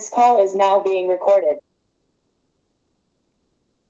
This call is now being recorded.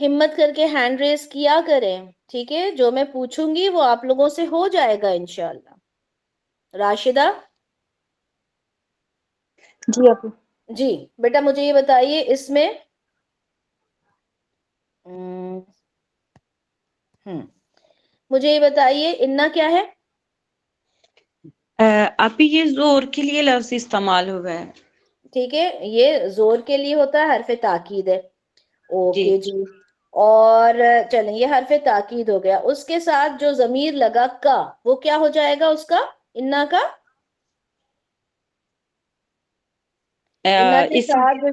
ہمت کر کے ہینڈ ریز کیا کریں، ٹھیک ہے؟ جو میں پوچھوں گی وہ آپ لوگوں سے ہو جائے گا انشاءاللہ۔ راشدہ جی اپی۔ جی بیٹا مجھے یہ بتائیے اس میں مجھے یہ بتائیے انا کیا ہے؟ ابھی یہ زور کے لیے لفظ استعمال ہوا ہے۔ ٹھیک ہے، یہ زور کے لیے ہوتا ہے، حرف تاکید ہے۔ جی اوکے جی، اور چلیں یہ حرف تاکید ہو گیا، اس کے ساتھ جو ضمیر لگا کا وہ کیا ہو جائے گا اس کا؟ انا کا انا کے اسم ساتھ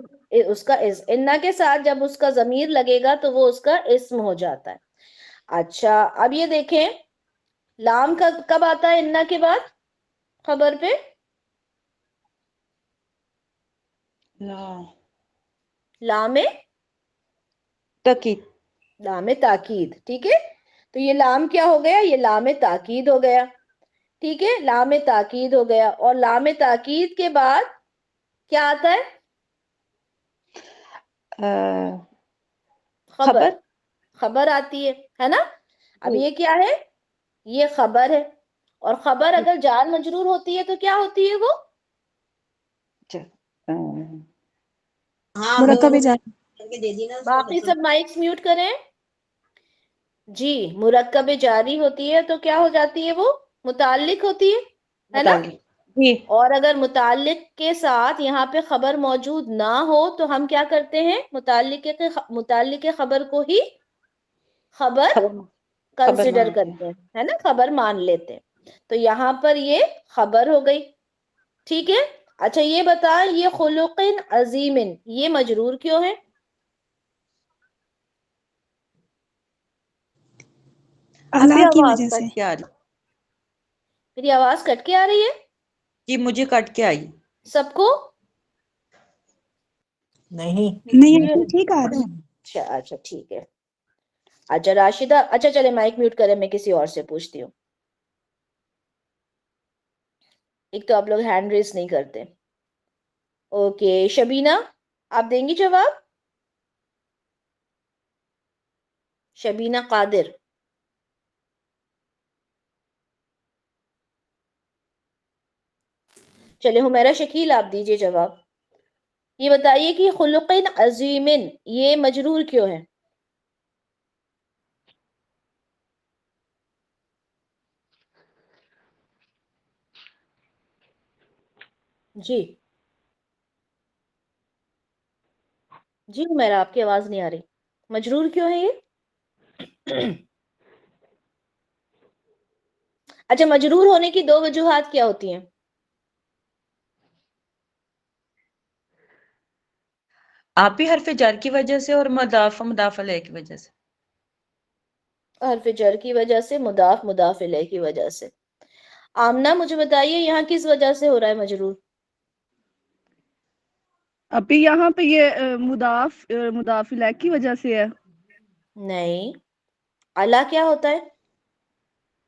اس کا انا کے ساتھ جب اس کا ضمیر لگے گا تو وہ اس کا اسم ہو جاتا ہے۔ اچھا اب یہ دیکھیں لام کا کب آتا ہے انا کے بعد خبر پہ؟ لام تاکید۔ لام تاکید، ٹھیک ہے؟ تو یہ لام کیا ہو گیا؟ یہ لام تاکید ہو گیا، ٹھیک ہے؟ لام تاکید ہو گیا، اور لام تاکید کے بعد کیا آتا ہے؟ خبر، خبر آتی ہے نا؟ اب یہ کیا ہے؟ یہ خبر ہے، اور خبر اگر جار مجرور ہوتی ہے تو کیا ہوتی ہے وہ؟ مرکب جار۔ باقی سب مائکس میوٹ کریں۔ جی مرکب جاری ہوتی ہے تو کیا ہو جاتی ہے وہ؟ متعلق ہوتی ہے نا؟ جی اور اگر متعلق کے ساتھ یہاں پہ خبر موجود نہ ہو تو ہم کیا کرتے ہیں؟ متعلق خبر کو ہی خبر کنسیڈر کرتے ہیں، ہے نا؟ خبر مان لیتے ہیں۔ تو یہاں پر یہ خبر ہو گئی، ٹھیک ہے؟ اچھا یہ بتا یہ خلق عظیم یہ مجرور کیوں ہے؟ اللہ کی وجہ سے۔ کٹ کے آ رہی میری آواز کٹ کے آ رہی ہے جی، مجھے کٹ کے آئی۔ سب کو؟ نہیں ٹھیک آ رہی ہے۔ اچھا ٹھیک ہے۔ اچھا راشدہ، اچھا چلے مائک میوٹ کریں، میں کسی اور سے پوچھتی ہوں۔ ایک تو آپ لوگ ہینڈ ریز نہیں کرتے۔ اوکے شبینہ آپ دیں گی جواب؟ شبینہ قادر۔ چلے حمیرہ شکیل آپ دیجئے جواب۔ یہ بتائیے کہ خلق عظیم یہ مجرور کیوں ہے؟ جی جی حمیرہ آپ کی آواز نہیں آ رہی، مجرور کیوں ہے یہ؟ اچھا مجرور ہونے کی دو وجوہات کیا ہوتی ہیں؟ آپ بھی حرف جر کی وجہ سے اور مضاف الیہ کی وجہ سے۔ حرف جر کی وجہ سے، مضاف الیہ کی وجہ سے۔ آمنہ مجھے بتائیے یہاں کس وجہ سے ہو رہا ہے مجرور؟ ابھی یہاں پہ یہ مضاف الیہ کی وجہ سے ہے۔ نہیں، اللہ کیا ہوتا ہے؟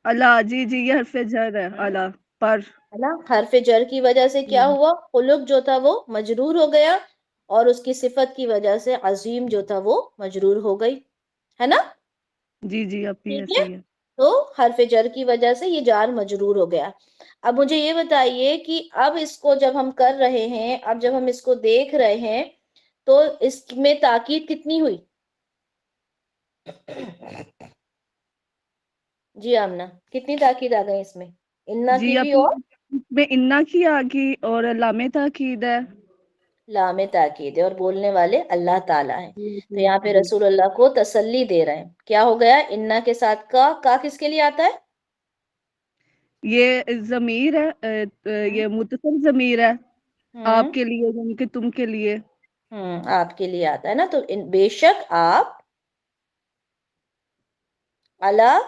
اللہ، جی جی یہ حرف جر ہے، اللہ پر۔ حرف جر کی وجہ سے کیا ہوا؟ خلق جو تھا وہ مجرور ہو گیا، اور اس کی صفت کی وجہ سے عظیم جو تھا وہ مجرور ہو گئی، ہے نا؟ جی جی ابھی ٹھیک ایسے ہے، ہی ہے۔ تو حرف جر کی وجہ سے یہ جار مجرور ہو گیا۔ اب مجھے یہ بتائیے کہ اب اس کو جب ہم کر رہے ہیں، اب جب ہم اس کو دیکھ رہے ہیں تو اس میں تاکید کتنی ہوئی؟ جی آمنہ کتنی تاکید آ گئی اس میں؟ انا جی کی بھی ابھی اور اس میں انا کی آگی اور لام تاکید ہے۔ لام تاکید ہے، اور بولنے والے اللہ تعالیٰ ہیں۔ تو یہاں پہ رسول اللہ کو تسلی دے رہے ہیں، کیا ہو گیا؟ انا کے ساتھ کا کس کے لیے آتا ہے؟ یہ ضمیر ہے، یہ متصل ضمیر ہے آپ کے لیے، یعنی کہ تم کے لیے۔ آپ کے لیے آتا ہے نا، تو بے شک آپ اللہ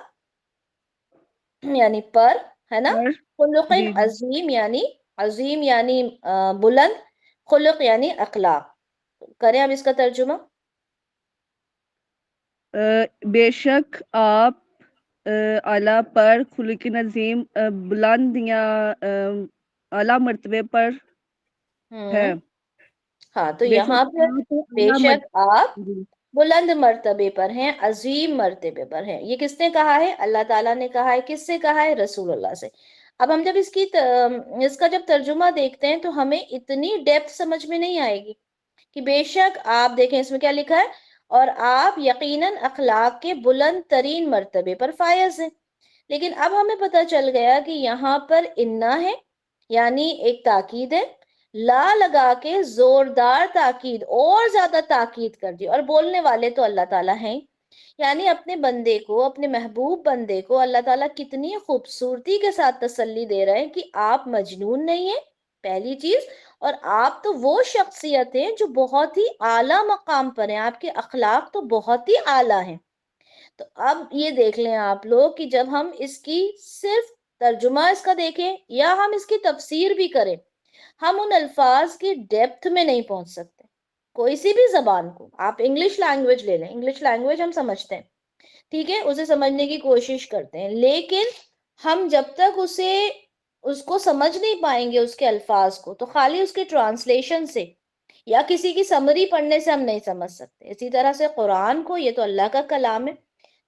یعنی پر، ہے نا؟ اور خلق جی عظیم یعنی بلند، خلق یعنی اخلاق۔ کریں اب اس کا ترجمہ۔ بے شک آپ اعلیٰ پر، خلق عظیم بلند یا اعلیٰ مرتبے پر ہے۔ ہاں تو بے یہاں شک پر آپ بے اعلیٰ شک آپ جی بلند مرتبے پر ہیں، عظیم مرتبے پر ہیں. یہ کس نے کہا ہے؟ اللہ تعالیٰ نے کہا ہے. کس سے کہا ہے؟ رسول اللہ سے. اب ہم جب اس کا جب ترجمہ دیکھتے ہیں تو ہمیں اتنی ڈیپتھ سمجھ میں نہیں آئے گی کہ بے شک آپ دیکھیں اس میں کیا لکھا ہے، اور آپ یقیناً اخلاق کے بلند ترین مرتبے پر فائز ہیں. لیکن اب ہمیں پتہ چل گیا کہ یہاں پر انا ہے، یعنی ایک تاکید ہے، لا لگا کے زوردار تاکید، اور زیادہ تاکید کر دی، اور بولنے والے تو اللہ تعالیٰ ہیں. یعنی اپنے بندے کو، اپنے محبوب بندے کو اللہ تعالیٰ کتنی خوبصورتی کے ساتھ تسلی دے رہے ہیں کہ آپ مجنون نہیں ہیں، پہلی چیز، اور آپ تو وہ شخصیت ہیں جو بہت ہی اعلیٰ مقام پر ہیں، آپ کے اخلاق تو بہت ہی اعلیٰ ہیں. تو اب یہ دیکھ لیں آپ لوگ کہ جب ہم اس کی صرف ترجمہ اس کا دیکھیں یا ہم اس کی تفسیر بھی کریں، ہم ان الفاظ کی ڈیپتھ میں نہیں پہنچ سکتے. کوئی سی بھی زبان کو آپ انگلش لینگویج لے لیں، انگلش لینگویج ہم سمجھتے ہیں، ٹھیک ہے، اسے سمجھنے کی کوشش کرتے ہیں، لیکن ہم جب تک اس کو سمجھ نہیں پائیں گے اس کے الفاظ کو، تو خالی اس کے ٹرانسلیشن سے یا کسی کی سمری پڑھنے سے ہم نہیں سمجھ سکتے. اسی طرح سے قرآن کو، یہ تو اللہ کا کلام ہے،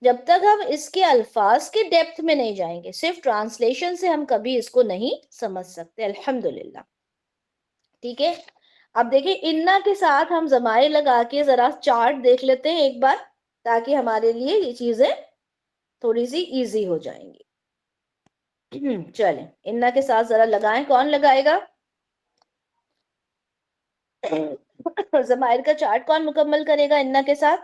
جب تک ہم اس کے الفاظ کے ڈیپتھ میں نہیں جائیں گے، صرف ٹرانسلیشن سے ہم کبھی اس کو نہیں سمجھ سکتے. الحمدللہ. ٹھیک ہے، اب دیکھیں انا کے ساتھ ہم ضمائر لگا کے ذرا چارٹ دیکھ لیتے ہیں ایک بار، تاکہ ہمارے لیے یہ چیزیں تھوڑی سی ایزی ہو جائیں گی. چلیں انا کے ساتھ ذرا لگائیں. کون لگائے گا؟ ضمائر کا چارٹ کون مکمل کرے گا انا کے ساتھ؟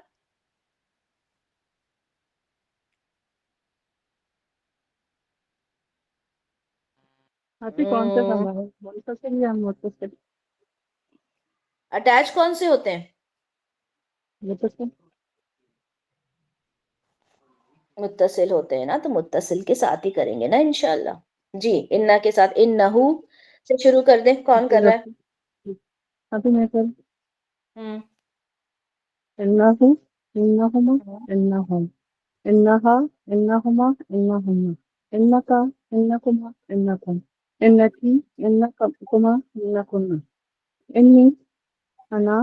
آپ کون سا ضمائر منفصل یا متصل؟ اٹیچ کون سے ہوتے ہیں؟ متصل. متصل ہوتے ہیں نا، تو متصل کے ساتھ ہی کریں گے نا انشاءاللہ. جی انا کے ساتھ انہو سے شروع کر دیں. کون کر رہا ہے؟ ابھی میں کر ہوں انہو، انہما، انہم، انہا، انہما، انہما، انکا، انکما، انکم، انکی، انکما، انکن، انی، انا.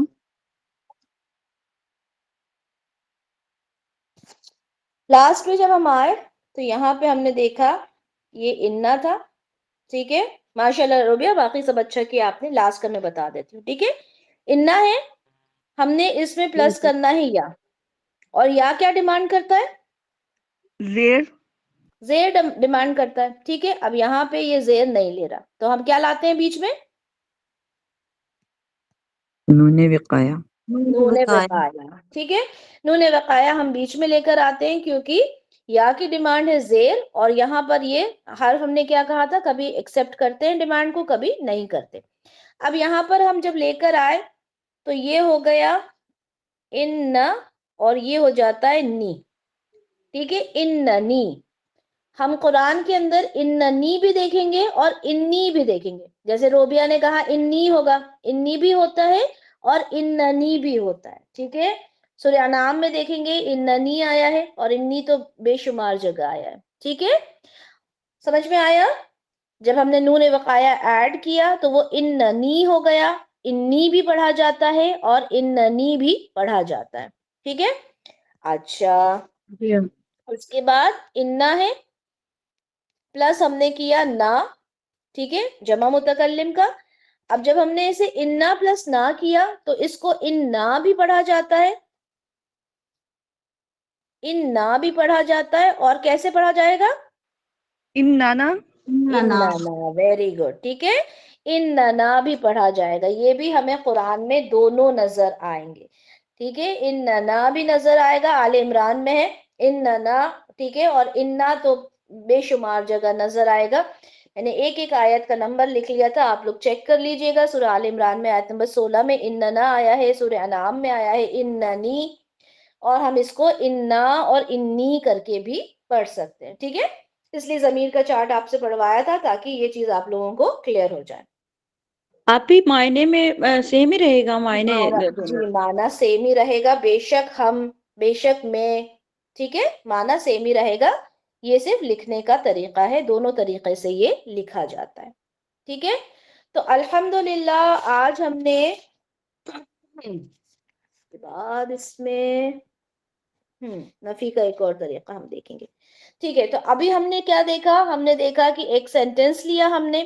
لاسٹ میں جب ہم آئے تو یہاں پہ ہم نے دیکھا یہ انا تھا. ٹھیک ہے، ماشاءاللہ روبیہ، باقی سب اچھا کیا آپ نے. لاسٹ کا میں بتا دیتی ہوں. ٹھیک ہے، انا ہے، ہم نے اس میں پلس کرنا ہے یا، اور یا کیا ڈیمانڈ کرتا ہے؟ زیر. زیر ڈیمانڈ کرتا ہے. ٹھیک ہے، اب یہاں پہ یہ زیر نہیں لے رہا، تو ہم کیا لاتے ہیں بیچ میں؟ نون وقایا. نون وقایا. ٹھیک ہے، نون وقایا ہم بیچ میں لے کر آتے ہیں، کیونکہ یا کی ڈیمانڈ ہے زیر، اور یہاں پر یہ حرف ہم نے کیا کہا تھا، کبھی ایکسپٹ کرتے ہیں ڈیمانڈ کو، کبھی نہیں کرتے. اب یہاں پر ہم جب لے کر آئے تو یہ ہو گیا ان، اور یہ ہو جاتا ہے نی. ٹھیک ہے، اننی. ہم قرآن کے اندر اننی بھی دیکھیں گے اور انی بھی دیکھیں گے. جیسے روبیہ نے کہا انی ہوگا، انی بھی ہوتا ہے اور اننی بھی ہوتا ہے. ٹھیک ہے، سورہ انعام میں دیکھیں گے اننی آیا ہے، اور انی تو بے شمار جگہ آیا ہے. ٹھیک ہے، سمجھ میں آیا؟ جب ہم نے نون وقایا ایڈ کیا تو وہ اننی ہو گیا. انی بھی پڑھا جاتا ہے اور اننی بھی پڑھا جاتا ہے. ٹھیک ہے، اچھا. اس کے بعد انا ہے، پلس ہم نے کیا نا. ٹھیک ہے، جمع متکلم کا. اب جب ہم نے اسے انا پلس نا کیا تو اس کو انا بھی پڑھا جاتا ہے، انا بھی پڑھا جاتا ہے، اور کیسے پڑھا جائے گا؟ اننا. اننا. Very good. ٹھیک ہے، اننا بھی پڑھا جائے گا. یہ بھی ہمیں قرآن میں دونوں نظر آئیں گے. ٹھیک ہے، اننا بھی نظر آئے گا، آل عمران میں ہے اننا. ٹھیک ہے، اور انا تو بے شمار جگہ نظر آئے گا. میں نے ایک ایک آیت کا نمبر لکھ لیا تھا، آپ لوگ چیک کر لیجئے گا. سورہ آل عمران میں آیت نمبر 16 میں اننا آیا ہے، سورہ انعام میں آیا ہے اننی، اور ہم اس کو انا اور انی کر کے بھی پڑھ سکتے ہیں. ٹھیک ہے، اس لیے ضمیر کا چارٹ آپ سے پڑھوایا تھا تاکہ یہ چیز آپ لوگوں کو کلیئر ہو جائے. آپ ہی معنی میں سیم ہی رہے گا معنی؟ جی معنی سیم ہی رہے گا، بے شک ہم، بے شک میں. ٹھیک ہے، معنی سیم ہی رہے گا، یہ صرف لکھنے کا طریقہ ہے. دونوں طریقے سے یہ لکھا جاتا ہے. ٹھیک ہے، تو الحمدللہ آج ہم نے کے بعد اس میں نفی کا ایک اور طریقہ ہم دیکھیں گے. ٹھیک ہے, تو ابھی ہم نے کیا دیکھا؟ ہم نے دیکھا کہ ایک سینٹنس لیا ہم نے.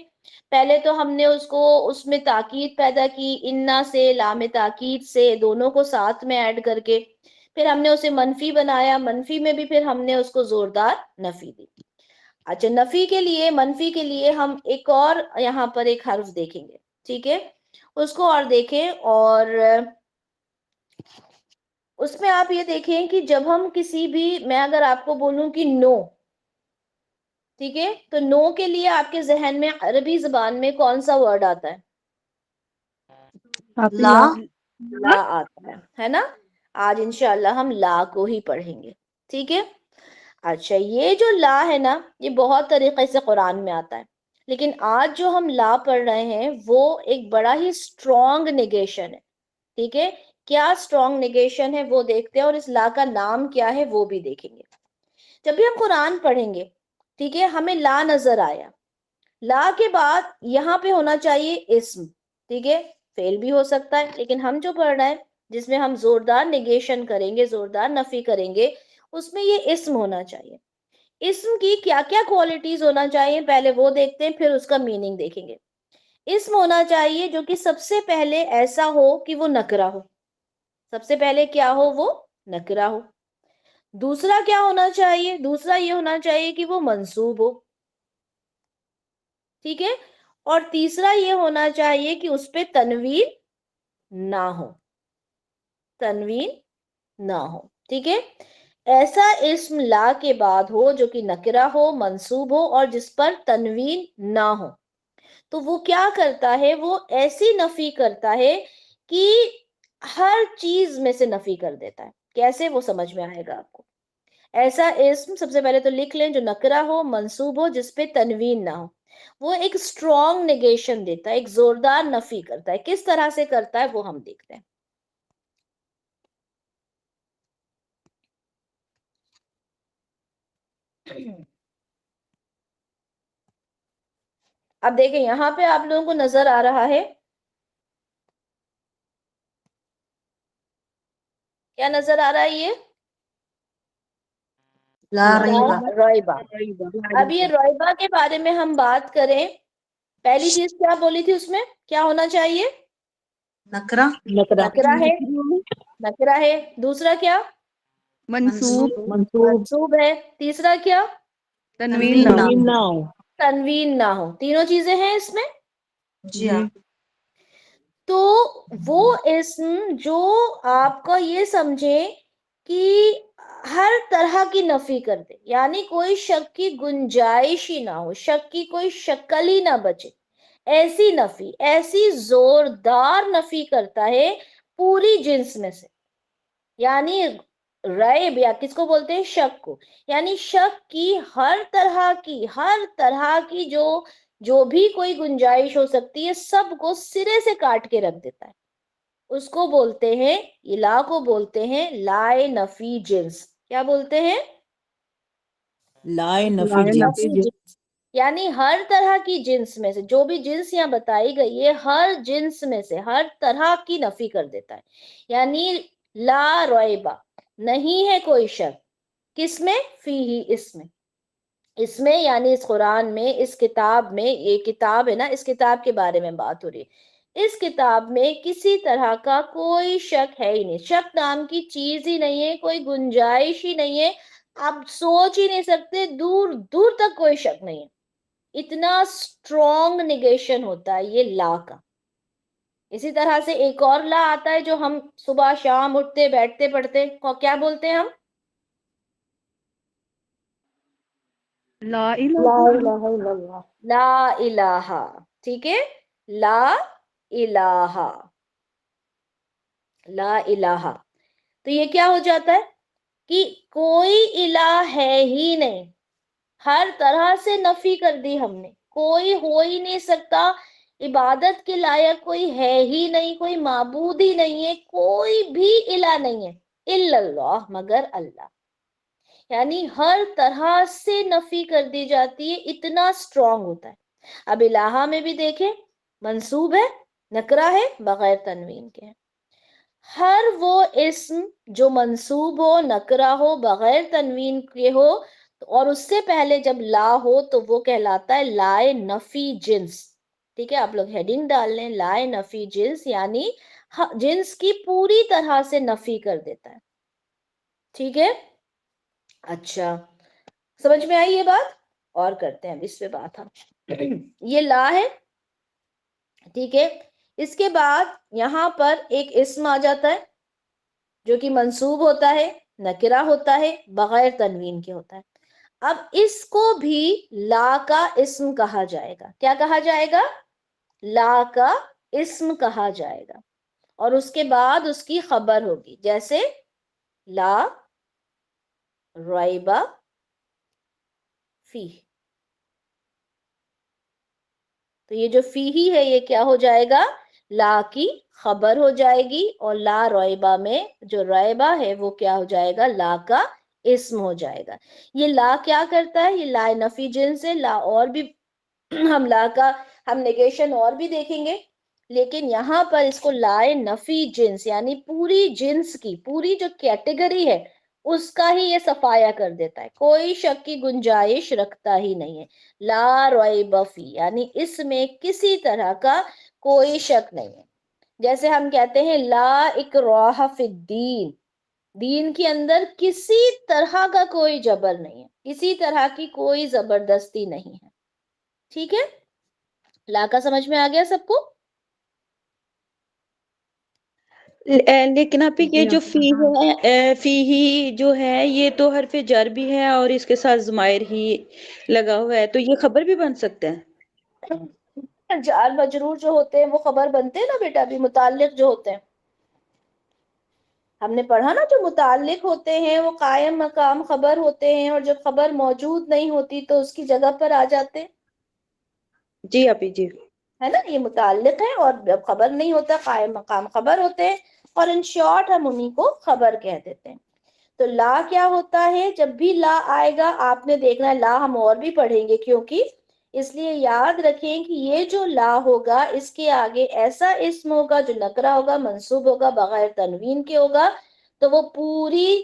پہلے تو ہم نے اس میں تاکید پیدا کی, انا سے, لام تاکید سے, دونوں کو ساتھ میں ایڈ کر کے. پھر ہم نے اسے منفی بنایا, منفی میں بھی پھر ہم نے اس کو زوردار نفی دی. اچھا, نفی کے لیے, منفی کے لیے ہم ایک اور یہاں پر ایک حرف دیکھیں گے. ٹھیک ہے, اس کو اور دیکھیں, اور اس میں آپ یہ دیکھیں کہ جب ہم کسی بھی, میں اگر آپ کو بولوں کہ نو, ٹھیک ہے, تو نو کے لیے آپ کے ذہن میں عربی زبان میں کون سا ورڈ آتا ہے؟ لا. لا آتا ہے نا. آج انشاءاللہ ہم لا کو ہی پڑھیں گے. ٹھیک ہے. اچھا, یہ جو لا ہے نا, یہ بہت طریقے سے قرآن میں آتا ہے, لیکن آج جو ہم لا پڑھ رہے ہیں وہ ایک بڑا ہی اسٹرانگ نیگیشن ہے. ٹھیک ہے, کیا اسٹرانگ نیگیشن ہے وہ دیکھتے ہیں, اور اس لا کا نام کیا ہے وہ بھی دیکھیں گے. جب بھی ہم قرآن پڑھیں گے, ٹھیک ہے, ہمیں لا نظر آیا, لا کے بعد یہاں پہ ہونا چاہیے اسم. ٹھیک ہے, فعل بھی ہو سکتا ہے, لیکن ہم جو پڑھ رہے ہیں جس میں ہم زوردار نیگیشن کریں گے, زوردار نفی کریں گے, اس میں یہ اسم ہونا چاہیے. اسم کی کیا کیا کوالٹیز ہونا چاہیے پہلے وہ دیکھتے ہیں, پھر اس کا میننگ دیکھیں گے. اسم ہونا چاہیے جو کہ سب سے پہلے ایسا ہو کہ وہ نکرہ ہو. سب سے پہلے کیا ہو؟ وہ نکرہ ہو. دوسرا کیا ہونا چاہیے؟ دوسرا یہ ہونا چاہیے کہ وہ منصوب ہو. ٹھیک ہے, اور تیسرا یہ ہونا چاہیے کہ اس پہ تنوین نہ ہو. تنوین نہ ہو. ٹھیک ہے, ایسا اسم لا کے بعد ہو جو کہ نکرہ ہو, منصوب ہو, اور جس پر تنوین نہ ہو. تو وہ کیا کرتا ہے؟ وہ ایسی نفی کرتا ہے کہ ہر چیز میں سے نفی کر دیتا ہے. کیسے؟ وہ سمجھ میں آئے گا آپ کو. ایسا اسم سب سے پہلے تو لکھ لیں جو نکرہ ہو, منصوب ہو, جس پہ تنوین نہ ہو. وہ ایک اسٹرانگ نیگیشن دیتا ہے, ایک زوردار نفی کرتا ہے. کس طرح سے کرتا ہے وہ ہم دیکھتے ہیں. اب دیکھیں یہاں پہ آپ لوگوں کو نظر آ رہا ہے, کیا نظر آ رہا ہے؟ یہ لا ریبہ. ریبہ. اب یہ ریبہ کے بارے میں ہم بات کریں, پہلی چیز کیا بولی تھی؟ اس میں کیا ہونا چاہیے؟ نکرہ. نکرہ ہے, نکرہ ہے. دوسرا کیا؟ منصوب. منصوب ہے. تیسرا کیا؟ تنوین نہ ہو. تنوین نہ ہو. تینوں چیزیں ہیں اس میں. جی ہاں. تو وہ اسم جو آپ کا یہ سمجھے کہ ہر طرح کی نفی کر دے, یعنی کوئی شک کی گنجائش ہی نہ ہو, شک کی کوئی شکل ہی نہ بچے, ایسی نفی, ایسی زوردار نفی کرتا ہے پوری جنس میں سے. یعنی ریب, یا کس کو بولتے ہیں؟ شک کو. یعنی شک کی ہر طرح کی جو بھی کوئی گنجائش ہو سکتی ہے, سب کو سرے سے کاٹ کے رکھ دیتا ہے. اس کو بولتے ہیں, لا کو بولتے ہیں لائے نفی جنس. کیا بولتے ہیں؟ لائے نفی جنس. نفی جنس. یعنی ہر طرح کی جنس میں سے, جو بھی جنس یہاں بتائی گئی ہے, ہر جنس میں سے ہر طرح کی نفی کر دیتا ہے. یعنی لا ریبہ, نہیں ہے کوئی شک. کس میں؟ فیہ, اس میں یعنی اس قرآن میں, اس کتاب میں. یہ کتاب ہے نا, اس کتاب کے بارے میں بات ہو رہی ہے. اس کتاب میں کسی طرح کا کوئی شک ہے ہی نہیں. شک نام کی چیز ہی نہیں ہے, کوئی گنجائش ہی نہیں ہے. آپ سوچ ہی نہیں سکتے, دور دور تک کوئی شک نہیں ہے. اتنا اسٹرانگ نیگیشن ہوتا ہے یہ لا کا. اسی طرح سے ایک اور لا آتا ہے جو ہم صبح شام اٹھتے بیٹھتے پڑھتے, کیا بولتے ہیں ہم؟ لا لا الہ الہ الا اللہ. لا الہ. ٹھیک ہے, لا الہ, لا الہ. تو یہ کیا ہو جاتا ہے کہ کوئی الہ ہے ہی نہیں. ہر طرح سے نفی کر دی ہم نے, کوئی ہو ہی نہیں سکتا, عبادت کے لائق کوئی ہے ہی نہیں, کوئی معبود ہی نہیں ہے, کوئی بھی الہ نہیں ہے الا اللہ, مگر اللہ. یعنی ہر طرح سے نفی کر دی جاتی ہے, اتنا اسٹرانگ ہوتا ہے. اب الہ میں بھی دیکھیں, منصوب ہے, نکرہ ہے, بغیر تنوین کے ہے. ہر وہ اسم جو منصوب ہو، نکرہ ہو، بغیر تنوین کے ہو اور اس سے پہلے جب لا ہو تو وہ کہلاتا ہے لائے نفی جنس. ٹھیک ہے، آپ لوگ ہیڈنگ ڈال لیں، لائے نفی جنس یعنی جنس کی پوری طرح سے نفی کر دیتا ہے. ٹھیک ہے، اچھا سمجھ میں آئی یہ بات؟ اور کرتے ہیں اب اس پہ بات ہم. یہ لا ہے، ٹھیک ہے. اس کے بعد یہاں پر ایک اسم آ جاتا ہے جو کہ منصوب ہوتا ہے، نکرہ ہوتا ہے، بغیر تنوین کے ہوتا ہے. اب اس کو بھی لا کا اسم کہا جائے گا. کیا کہا جائے گا؟ لا کا اسم کہا جائے گا. اور اس کے بعد اس کی خبر ہوگی، جیسے لا ریبہ فی. تو یہ جو فی ہی ہے یہ کیا ہو جائے گا؟ لا کی خبر ہو جائے گی. اور لا ریبہ میں جو ریبہ ہے وہ کیا ہو جائے گا؟ لا کا اسم ہو جائے گا. یہ لا کیا کرتا ہے؟ یہ لا نفی جنس ہے. لا اور بھی ہم لا کا ہم نیگیشن اور بھی دیکھیں گے، لیکن یہاں پر اس کو لائے نفی جنس یعنی پوری جنس کی پوری جو کیٹیگری ہے اس کا ہی یہ صفایا کر دیتا ہے، کوئی شک کی گنجائش رکھتا ہی نہیں ہے. لا ریب فی یعنی اس میں کسی طرح کا کوئی شک نہیں ہے. جیسے ہم کہتے ہیں لا اکراہ فی الدین، دین کے اندر کسی طرح کا کوئی جبر نہیں ہے، کسی طرح کی کوئی زبردستی نہیں ہے. ٹھیک ہے، لا کا سمجھ میں آ گیا سب کو؟ لیکن آپ یہ جو فی ہے، فی ہی جو ہے یہ تو حرف جر بھی ہے اور اس کے ساتھ ضمائر ہی لگا ہوا ہے، تو یہ خبر بھی بن سکتا ہے؟ جار مجرور جو ہوتے ہیں وہ خبر بنتے ہیں نا بیٹا. بھی متعلق جو ہوتے ہیں ہم نے پڑھا نا، جو متعلق ہوتے ہیں وہ قائم مقام خبر ہوتے ہیں، اور جب خبر موجود نہیں ہوتی تو اس کی جگہ پر آ جاتے ہیں. جی آپی جی، ہے نا، یہ متعلق ہے، اور جب خبر نہیں ہوتا قائم مقام خبر ہوتے ہیں، اور ان شارٹ ہم انہیں کو خبر کہہ دیتے ہیں. تو لا کیا ہوتا ہے؟ جب بھی لا آئے گا آپ نے دیکھنا ہے، لا ہم اور بھی پڑھیں گے کیونکہ اس لیے یاد رکھیں کہ یہ جو لا ہوگا اس کے آگے ایسا اسم ہوگا جو نکرہ ہوگا، منصوب ہوگا، بغیر تنوین کے ہوگا، تو وہ پوری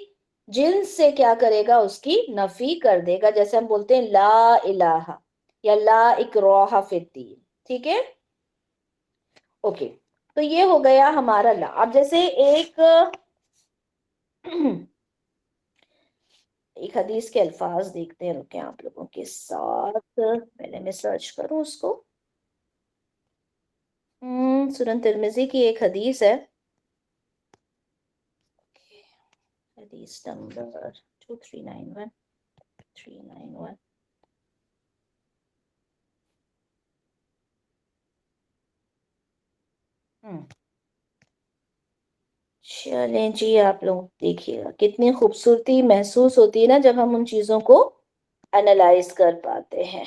جنس سے کیا کرے گا؟ اس کی نفی کر دے گا. جیسے ہم بولتے ہیں لا الہ یا لا اکراہ فی الدین. ٹھیک ہے، اوکے. تو یہ ہو گیا ہمارا لا. اب جیسے ایک حدیث کے الفاظ دیکھتے ہیں، رکیں آپ لوگوں کے ساتھ، پہلے میں سرچ کروں اس کو. سنن ترمذی کی ایک حدیث ہے، حدیث نمبر 2391 391. چلیں جی، آپ لوگ دیکھیے گا کتنی خوبصورتی محسوس ہوتی ہے نا جب ہم ان چیزوں کو انالائز کر پاتے ہیں.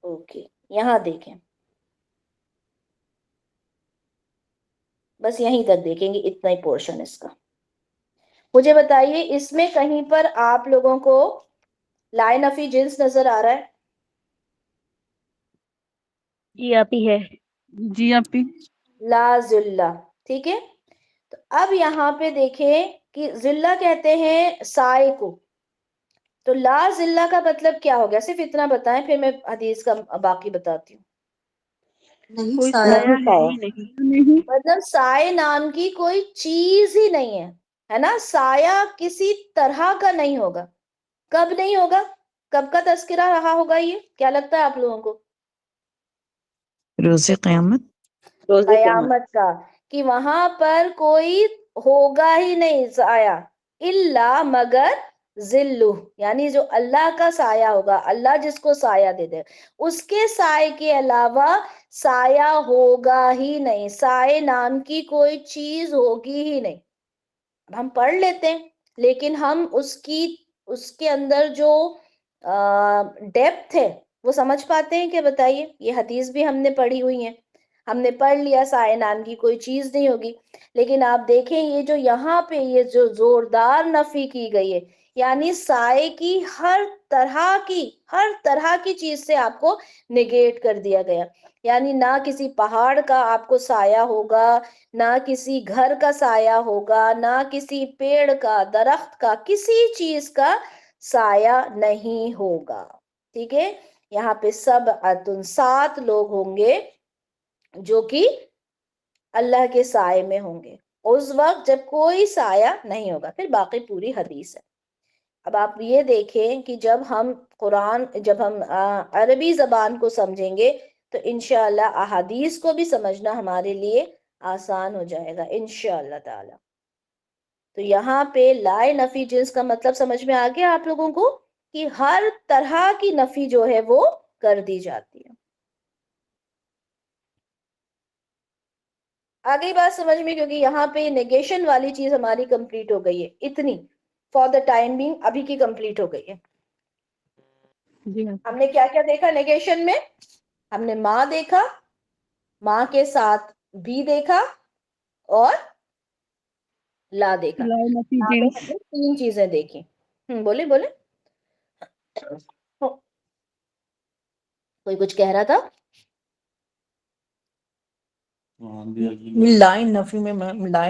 اوکے، یہاں دیکھیں، بس یہیں تک دیکھیں گے، اتنا ہی پورشن اس کا. مجھے بتائیے اس میں کہیں پر آپ لوگوں کو لائے نفی جنس نظر آ رہا ہے؟ جی آپی ہے. جی آپی. لا ذلہ. ٹھیک ہے، تو اب یہاں پہ دیکھیں کہ ذلہ کہتے ہیں سائے کو. تو لا ذلہ کا مطلب کیا ہو گیا؟ صرف اتنا بتائیں پھر میں حدیث کا باقی بتاتی ہوں. نہیں کوئی سایہ سایہ ہے ہی نہیں. مطلب سائے نام کی کوئی چیز ہی نہیں ہے نا. سایہ کسی طرح کا نہیں ہوگا. کب نہیں ہوگا؟ کب کا تذکرہ رہا ہوگا؟ یہ کیا لگتا ہے آپ لوگوں کو؟ روز قیامت. قیامت کا، کہ وہاں پر کوئی ہوگا ہی نہیں سایہ، الا مگر ذلہ یعنی جو اللہ کا سایہ ہوگا، اللہ جس کو سایہ دے دے، اس کے سائے کے علاوہ سایہ ہوگا ہی نہیں. سائے نام کی کوئی چیز ہوگی ہی نہیں. اب ہم پڑھ لیتے ہیں لیکن ہم اس کے اندر جو ڈیپتھ ہے وہ سمجھ پاتے ہیں کہ بتائیے؟ یہ حدیث بھی ہم نے پڑھی ہوئی ہے، ہم نے پڑھ لیا سائے نام کی کوئی چیز نہیں ہوگی، لیکن آپ دیکھیں یہ جو یہاں پہ یہ جو زوردار نفی کی گئی ہے یعنی سائے کی ہر طرح کی چیز سے آپ کو نگیٹ کر دیا گیا. یعنی نہ کسی پہاڑ کا آپ کو سایہ ہوگا، نہ کسی گھر کا سایہ ہوگا، نہ کسی پیڑ کا، درخت کا، کسی چیز کا سایہ نہیں ہوگا. ٹھیک ہے، یہاں پہ 7 لوگ ہوں گے جو کہ اللہ کے سائے میں ہوں گے اس وقت جب کوئی سایہ نہیں ہوگا. پھر باقی پوری حدیث ہے. اب آپ یہ دیکھیں کہ جب ہم عربی زبان کو سمجھیں گے تو انشاءاللہ احادیث کو بھی سمجھنا ہمارے لیے آسان ہو جائے گا انشاءاللہ تعالی. تو یہاں پہ لائے نفی جنس کا مطلب سمجھ میں آ گیا آپ لوگوں کو کہ ہر طرح کی نفی جو ہے وہ کر دی جاتی ہے. آگئی بات سمجھ میں، کیونکہ یہاں پہ نیگیشن والی چیز ہماری کمپلیٹ ہو گئی ہے. اتنی فار دا ٹائم بینگ ابھی کی کمپلیٹ ہو گئی ہے. ہم نے کیا کیا دیکھا نیگیشن میں؟ ہم نے ماں دیکھا، ماں کے ساتھ بھی دیکھا، اور لا دیکھا. یہاں پہ ہم نے 3 چیزیں دیکھی. بولے کوئی کچھ کہہ رہا تھا؟ لائے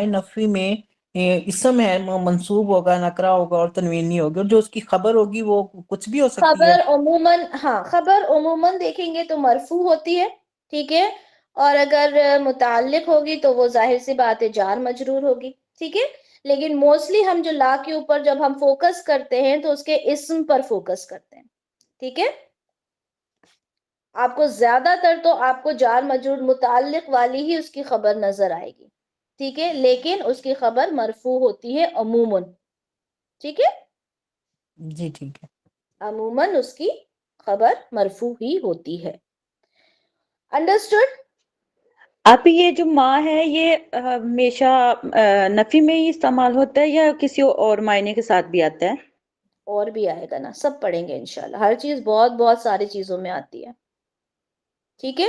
نفی میں اسم ہے، منصوب ہوگا، نکرہ ہوگا اور تنوین نہیں ہوگی، اور جو اس کی خبر ہوگی وہ کچھ بھی ہو سکتی ہے. خبر عموماً دیکھیں گے تو مرفوع ہوتی ہے. ٹھیک ہے، اور اگر متعلق ہوگی تو وہ ظاہر سی بات ہے جار مجرور ہوگی. ٹھیک ہے، لیکن موسٹلی ہم جو لا کے اوپر جب ہم فوکس کرتے ہیں تو اس کے اسم پر فوکس کرتے ہیں. ٹھیک ہے، آپ کو زیادہ تر تو آپ کو جار مجرور متعلق والی ہی اس کی خبر نظر آئے گی. ٹھیک ہے، لیکن اس کی خبر مرفوع ہوتی ہے عموماً. ٹھیک ہے، جی ٹھیک ہے، عموماً اس کی خبر مرفوع ہی ہوتی ہے. انڈرسٹوڈ؟ آپ یہ جو ماں ہے یہ ہمیشہ نفی میں ہی استعمال ہوتا ہے یا کسی اور معنی کے ساتھ بھی آتا ہے؟ اور بھی آئے گا نا، سب پڑھیں گے انشاءاللہ. ہر چیز بہت ساری چیزوں میں آتی ہے. ٹھیک ہے،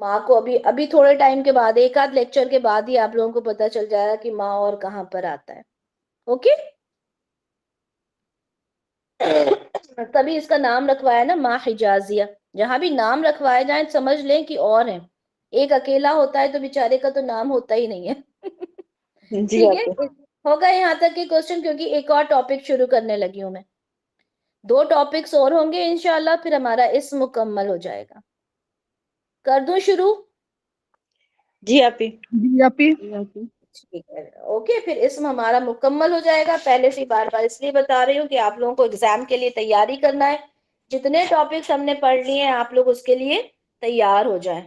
ماں کو ابھی تھوڑے ٹائم کے بعد، 1 لیکچر کے بعد ہی آپ لوگوں کو پتا چل جائے گا کہ ماں اور کہاں پر آتا ہے. اوکے، تبھی اس کا نام رکھوایا نا ماں حجازیہ. جہاں بھی نام رکھوائے جائیں سمجھ لیں کہ اور ہیں. ایک اکیلا ہوتا ہے تو بیچارے کا تو نام ہوتا ہی نہیں ہے. جی ٹھیک آپ ہے، ہوگا یہاں تک کہ کوسچن، کیونکہ ایک اور ٹاپک شروع کرنے لگی ہوں میں. 2 ٹاپکس اور ہوں گے انشاءاللہ، پھر ہمارا اسم مکمل ہو جائے گا. کر دوں شروع؟ جی آپ ٹھیک ہے، اوکے. پھر اسم ہمارا مکمل ہو جائے گا. پہلے سے بار بار اس لیے بتا رہی ہوں کہ آپ لوگوں کو ایگزام کے لیے تیاری کرنا ہے. جتنے ٹاپکس ہم نے پڑھ لیے ہیں آپ لوگ اس کے لیے تیار ہو جائیں،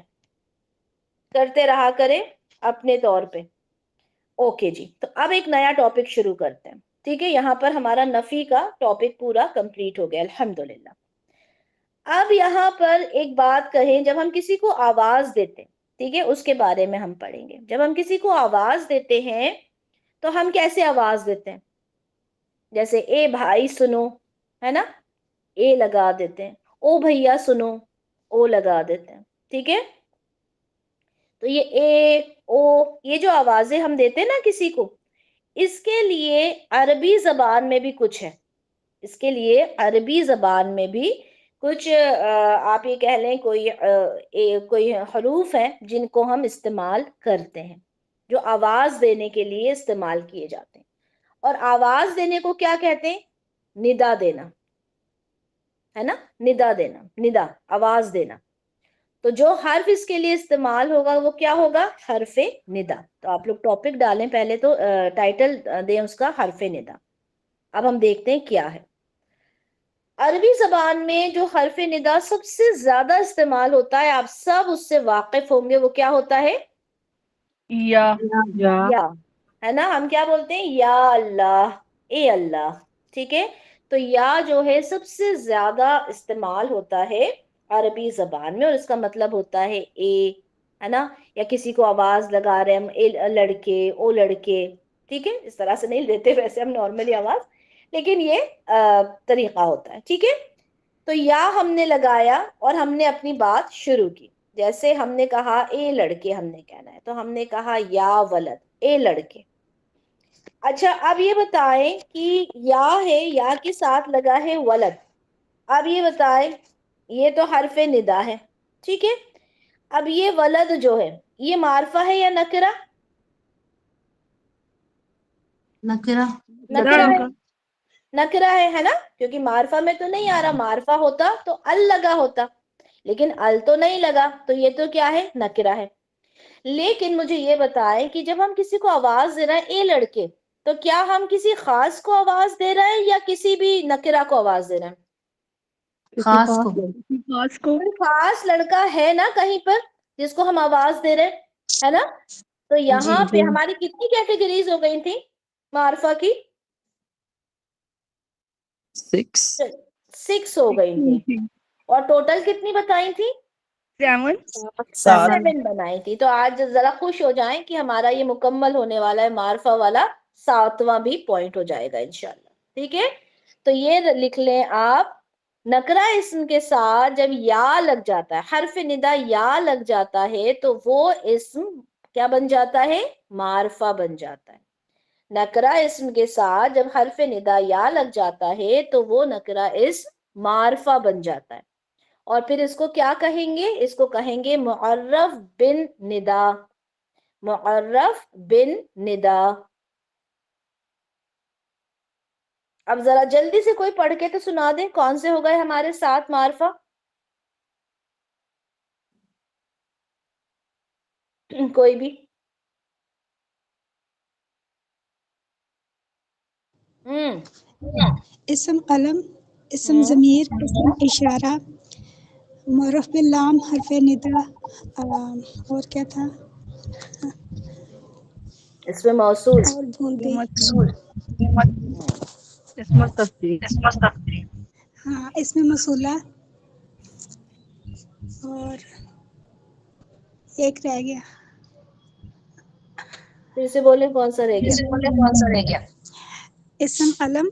کرتے رہا کریں اپنے طور پہ. اوکے جی، تو اب ایک نیا ٹاپک شروع کرتے ہیں. ٹھیک ہے، یہاں پر ہمارا نفی کا ٹاپک پورا کمپلیٹ ہو گیا الحمدللہ. اب یہاں پر ایک بات کہیں، جب ہم کسی کو آواز دیتے ہیں، ٹھیک ہے، اس کے بارے میں ہم پڑھیں گے. جب ہم کسی کو آواز دیتے ہیں تو ہم کیسے آواز دیتے ہیں؟ جیسے اے بھائی سنو، ہے نا، اے لگا دیتے ہیں. او بھیا سنو، او لگا دیتے ہیں. ٹھیک ہے، تو یہ اے او، یہ جو آوازیں ہم دیتے ہیں نا کسی کو، اس کے لیے عربی زبان میں بھی کچھ ہے. اس کے لیے عربی زبان میں بھی کچھ آپ یہ کہہ لیں کوئی حروف ہیں جن کو ہم استعمال کرتے ہیں، جو آواز دینے کے لیے استعمال کیے جاتے ہیں. اور آواز دینے کو کیا کہتے ہیں؟ ندا دینا، ہے نا، ندا دینا، ندا آواز دینا. تو جو حرف اس کے لیے استعمال ہوگا وہ کیا ہوگا؟ حرف ندا. تو آپ لوگ ٹاپک ڈالیں، پہلے تو ٹائٹل دیں اس کا حرف ندا. اب ہم دیکھتے ہیں کیا ہے. عربی زبان میں جو حرف ندا سب سے زیادہ استعمال ہوتا ہے، آپ سب اس سے واقف ہوں گے، وہ کیا ہوتا ہے؟ یا ہے نا. ہم کیا بولتے ہیں؟ یا اللہ، اے اللہ. ٹھیک ہے، تو یا جو ہے سب سے زیادہ استعمال ہوتا ہے عربی زبان میں، اور اس کا مطلب ہوتا ہے اے، ہے نا. یا کسی کو آواز لگا رہے ہم، اے لڑکے، او لڑکے. ٹھیک ہے، اس طرح سے نہیں دیتے ویسے ہم نارملی آواز، لیکن یہ طریقہ ہوتا ہے. ٹھیک ہے، تو یا ہم نے لگایا اور ہم نے اپنی بات شروع کی. جیسے ہم نے کہا اے لڑکے، ہم نے کہنا ہے تو ہم نے کہا یا ولد، اے لڑکے. اچھا اب یہ بتائیں کہ یا ہے، یا کے ساتھ لگا ہے ولد. اب یہ بتائیں یہ تو حرف ندا ہے، ٹھیک ہے. اب یہ ولد جو ہے یہ معرفہ ہے یا نکرہ؟ نکرہ. نکرہ ہے، نکرہ ہے نا، کیونکہ معرفہ میں تو نہیں آ رہا. معرفہ ہوتا تو ال لگا ہوتا، لیکن ال تو نہیں لگا، تو یہ تو کیا ہے؟ نکرہ ہے. لیکن مجھے یہ بتائیں کہ جب ہم کسی کو آواز دے رہے ہیں اے لڑکے، تو کیا ہم کسی خاص کو آواز دے رہے ہیں یا کسی بھی نکرہ کو آواز دے رہے ہیں؟ خاص کو. خاص کو. کوئی خاص لڑکا ہے نا کہیں پر جس کو ہم آواز دے رہے ہیں، ہے نا؟ تو یہاں پہ ہماری کتنی کیٹیگریز ہو گئی تھی معرفہ کی؟ 6. 6 ہو گئی تھی. اور ٹوٹل کتنی بتائی تھی؟ 7. 7 بنائی تھی. تو آج ذرا خوش ہو جائیں کہ ہمارا یہ مکمل ہونے والا ہے معرفہ والا 7واں بھی پوائنٹ ہو جائے گا انشاءاللہ. ٹھیک ہے، تو یہ لکھ لیں آپ، نکرہ اسم کے ساتھ جب یا لگ جاتا ہے، حرف ندا یا لگ جاتا ہے، تو وہ اسم کیا بن جاتا ہے؟ معرفہ بن جاتا ہے. نکرہ اسم کے ساتھ جب حرف ندا یا لگ جاتا ہے تو وہ نکرہ اسم معرفہ بن جاتا ہے. اور پھر اس کو کیا کہیں گے؟ اس کو کہیں گے معرف بن ندا. معرف بن ندا. اب ذرا جلدی سے کوئی پڑھ کے تو سنا دیں کون سے ہو گئے ہمارے 7 معرفہ. کوئی بھی. اسم علم، اسم ضمیر، اسم اشارہ، معرف باللام، حرف ندا، اور کیا تھا؟ اس میں موصول. اور بھول گئی. اسم تفضیل. ہاں اسم موصولہ، اور ایک رہ گیا. پھر سے بولیں کون سا رہ گیا؟ اسم علم،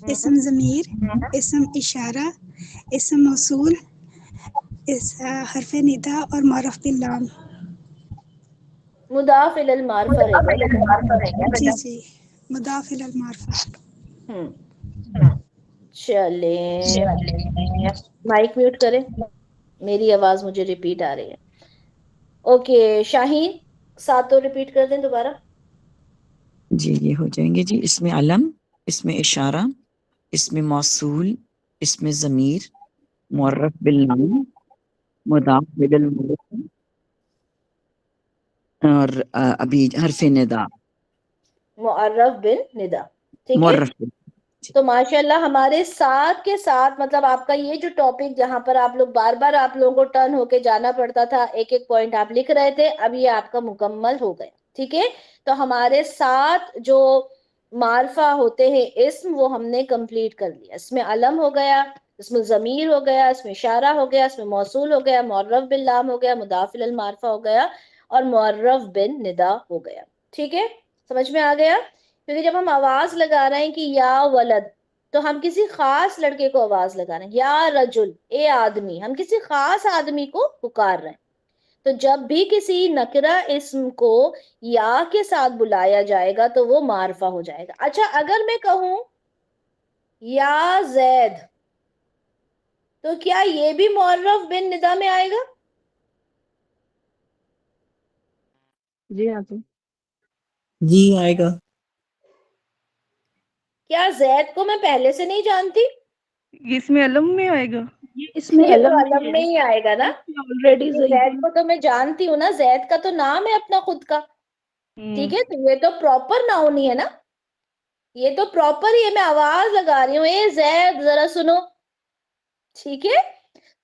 اسم ضمیر، اسم اشارہ، اسم موصول، حرف ندا اور معرف باللام. مضاف الی المعرفہ رہ گیا. جی جی، مضاف الی المعرفہ. چلیں مائک میوٹ کریں، میری آواز مجھے ریپیٹ آ رہی ہے. اوکے شاہین 7 ریپیٹ کر دیں دوبارہ. جی یہ ہو جائیں گے جی. اس میں علم، اس میں اشارہ، اس میں موصول، اس میں ضمیر، معرف باللام، مضاف الی المعرفہ، اور ابھی حرف ندا. معرف بن ندا. ٹھیک ہے، معرف. تو ماشاءاللہ ہمارے ساتھ کے ساتھ، مطلب آپ کا یہ جو ٹاپک جہاں پر آپ لوگ بار بار آپ لوگوں کو ٹرن ہو کے جانا پڑتا تھا، ایک ایک پوائنٹ آپ لکھ رہے تھے، اب یہ آپ کا مکمل ہو گیا. ٹھیک ہے، تو ہمارے 7 جو معرفہ ہوتے ہیں اسم، وہ ہم نے کمپلیٹ کر لیا. اس میں علم ہو گیا، اس میں ضمیر ہو گیا، اس میں اشارہ ہو گیا، اس میں موصول ہو گیا، معرف باللام ہو گیا، مضاف الی المعرفہ ہو گیا، اور معرف بن ندا ہو گیا. ٹھیک ہے، سمجھ میں آ گیا؟ کیونکہ جب ہم آواز لگا رہے ہیں کہ یا ولد، تو ہم کسی خاص لڑکے کو آواز لگا رہے ہیں. یا رجل، اے آدمی، ہم کسی خاص آدمی کو پکار رہے ہیں. تو جب بھی کسی نکرہ اسم کو یا کے ساتھ بلایا جائے گا تو وہ معرفہ ہو جائے گا. اچھا اگر میں کہوں یا زید، تو کیا یہ بھی معرف بن ندا میں آئے گا؟ جی ہاں جی. جی آئے گا. کیا زید کو میں پہلے سے نہیں جانتی؟ اس میں علم میں آئے گا. اس میں یہ تو علم علم میں ہی آئے گا نا. آلریڈی زید کو تو میں جانتی ہوں نا، زید کا تو نام ہے اپنا خود کا. ٹھیک ہے، تو یہ تو پراپر ناؤن ہی ہے نا، یہ تو پراپر ہی ہے. میں آواز لگا رہی ہوں اے زید ذرا سنو. ٹھیک ہے،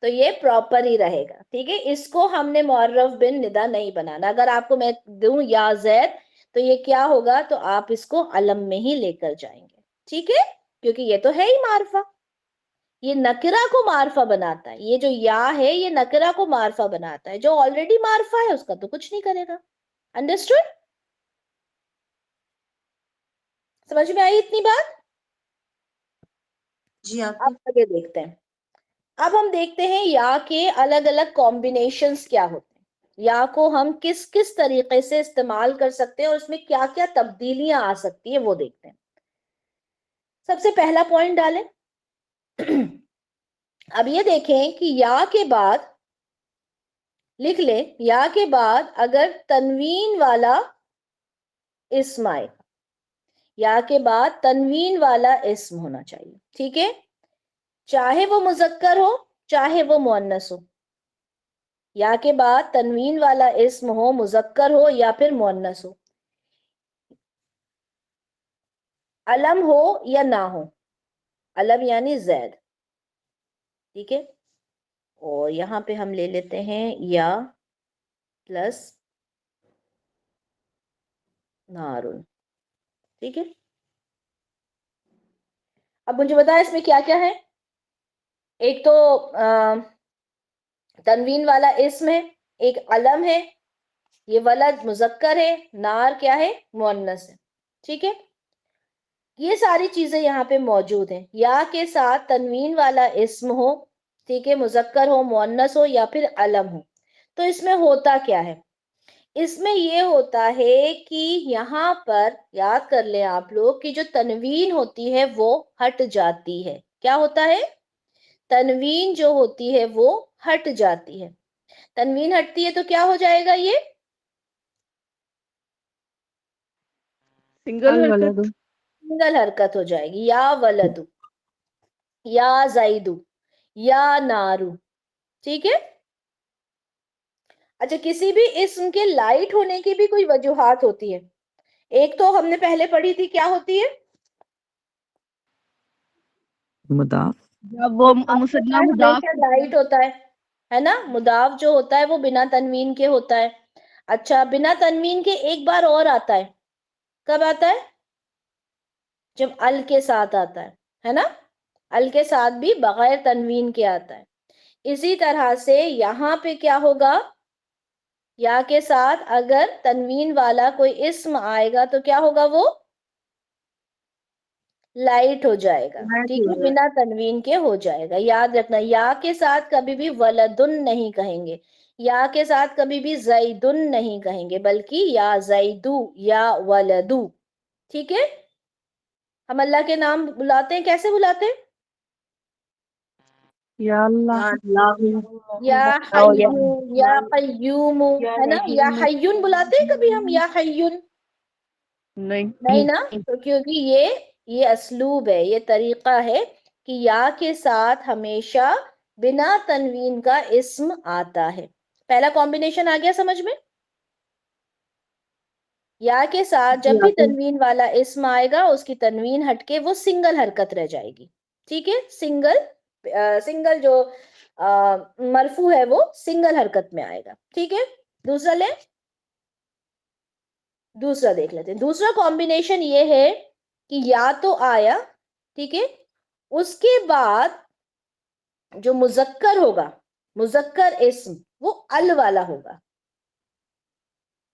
تو یہ پراپر ہی رہے گا. ٹھیک ہے، اس کو ہم نے معرف بن ندا نہیں بنانا. اگر آپ کو میں دوں یا زید، تو یہ کیا ہوگا؟ تو آپ اس کو علم میں ہی لے کر جائیں گے. ٹھیک ہے، کیونکہ یہ تو ہے ہی معرفہ، یہ نکرہ کو معرفہ بناتا ہے. یہ جو یا ہے یہ نکرہ کو معرفہ بناتا ہے. جو آلریڈی معرفہ ہے اس کا تو کچھ نہیں کرے گا. انڈرسٹوڈ؟ سمجھ میں آئی اتنی بات؟ جی آپ اب آگے دیکھتے ہیں. اب ہم دیکھتے ہیں یا کے الگ الگ کمبینیشنز کیا ہوتے ہیں. یا کو ہم کس کس طریقے سے استعمال کر سکتے ہیں اور اس میں کیا کیا تبدیلیاں آ سکتی ہیں وہ دیکھتے ہیں. سب سے پہلا پوائنٹ ڈالیں. اب یہ دیکھیں کہ یا کے بعد لکھ لیں، یا کے بعد اگر تنوین والا اسم آئے، یا کے بعد تنوین والا اسم ہونا چاہیے. ٹھیک ہے، چاہے وہ مذکر ہو چاہے وہ مؤنث ہو. یا کے بعد تنوین والا اسم ہو، مذکر ہو یا پھر مؤنث ہو، علم ہو یا نہ ہو. علم یعنی زید. ٹھیک ہے، اور یہاں پہ ہم لے لیتے ہیں یا پلس نارن. ٹھیک ہے، اب مجھے بتائیں اس میں کیا کیا ہے. ایک تو تنوین والا اسم ہے، ایک علم ہے، یہ ولد مذکر ہے، نار کیا ہے مؤنث ہے. ٹھیک ہے، یہ ساری چیزیں یہاں پہ موجود ہیں. یا کے ساتھ تنوین والا اسم ہو، ٹھیک ہے، مذکر ہو مؤنث ہو یا پھر علم ہو. تو اس میں ہوتا کیا ہے؟ اس میں یہ ہوتا ہے کہ یہاں پر یاد کر لیں آپ لوگ کہ جو تنوین ہوتی ہے وہ ہٹ جاتی ہے. کیا ہوتا ہے؟ تنوین جو ہوتی ہے وہ ہٹ جاتی ہے. تنوین ہٹتی ہے تو کیا ہو جائے گا؟ یہ سنگل حرکت ہو جائے گی. یا ولدو، یا زیدو، یا نارو. ٹھیک ہے. اچھا، کسی بھی اسم کے لائٹ ہونے کی بھی کوئی وجوہات ہوتی ہے. ایک تو ہم نے پہلے پڑھی تھی، کیا ہوتی ہے؟ مضاف. جب وہ مسنہ مضاف لائٹ ہوتا ہے نا. مضاف جو ہوتا ہے وہ بنا تنوین کے ہوتا ہے. اچھا، بنا تنوین کے ایک بار اور آتا ہے. کب آتا ہے؟ جب ال کے ساتھ آتا ہے نا. ال کے ساتھ بھی بغیر تنوین کے آتا ہے. اسی طرح سے یہاں پہ کیا ہوگا؟ یا کے ساتھ اگر تنوین والا کوئی اسم آئے گا تو کیا ہوگا؟ وہ لائٹ ہو جائے گا. ٹھیک ہے، بنا تنوین کے ہو جائے گا. یاد رکھنا، یا کے ساتھ کبھی بھی ولدن نہیں کہیں گے، یا کے ساتھ کبھی بھی زیدن نہیں کہیں گے، بلکہ یا زیدو یا ولدو. ٹھیک ہے. ہم اللہ کے نام بلاتے ہیں، کیسے بلاتے ہیں؟ یا اللہ، یا حیو، یا قیوم، ہے نا. یا حیون بلاتے ہیں کبھی ہم؟ یا حیون نہیں نا. تو کیونکہ یہ اسلوب ہے، یہ طریقہ ہے کہ یا کے ساتھ ہمیشہ بنا تنوین کا اسم آتا ہے. پہلا کمبینیشن آ گیا سمجھ میں؟ یا کے ساتھ جب بھی تنوین والا اسم آئے گا اس کی تنوین ہٹ کے وہ سنگل حرکت رہ جائے گی. ٹھیک ہے، سنگل جو مرفوع ہے وہ سنگل حرکت میں آئے گا. ٹھیک ہے. دوسرا لیں، دوسرا دیکھ لیتے ہیں. دوسرا کمبینیشن یہ ہے کہ یا تو آیا، ٹھیک ہے، اس کے بعد جو مذکر ہوگا، مذکر اسم، وہ ال والا ہوگا.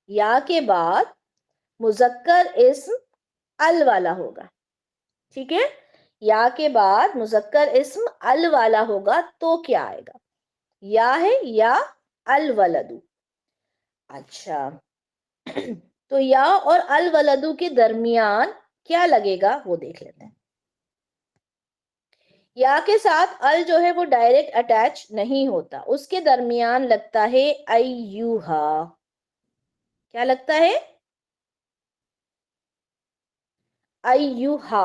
یا کے بعد مذکر اسم ال والا ہوگا. ٹھیک ہے، یا کے بعد مذکر اسم ال والا ہوگا تو کیا آئے گا؟ یا ہے یا الولدو. اچھا، تو یا اور الولدو کے درمیان کیا لگے گا وہ دیکھ لیتے ہیں. یا کے ساتھ ال جو ہے وہ ڈائریکٹ اٹیچ نہیں ہوتا، اس کے درمیان لگتا ہے ایوہا. کیا لگتا ہے؟ ایوہا.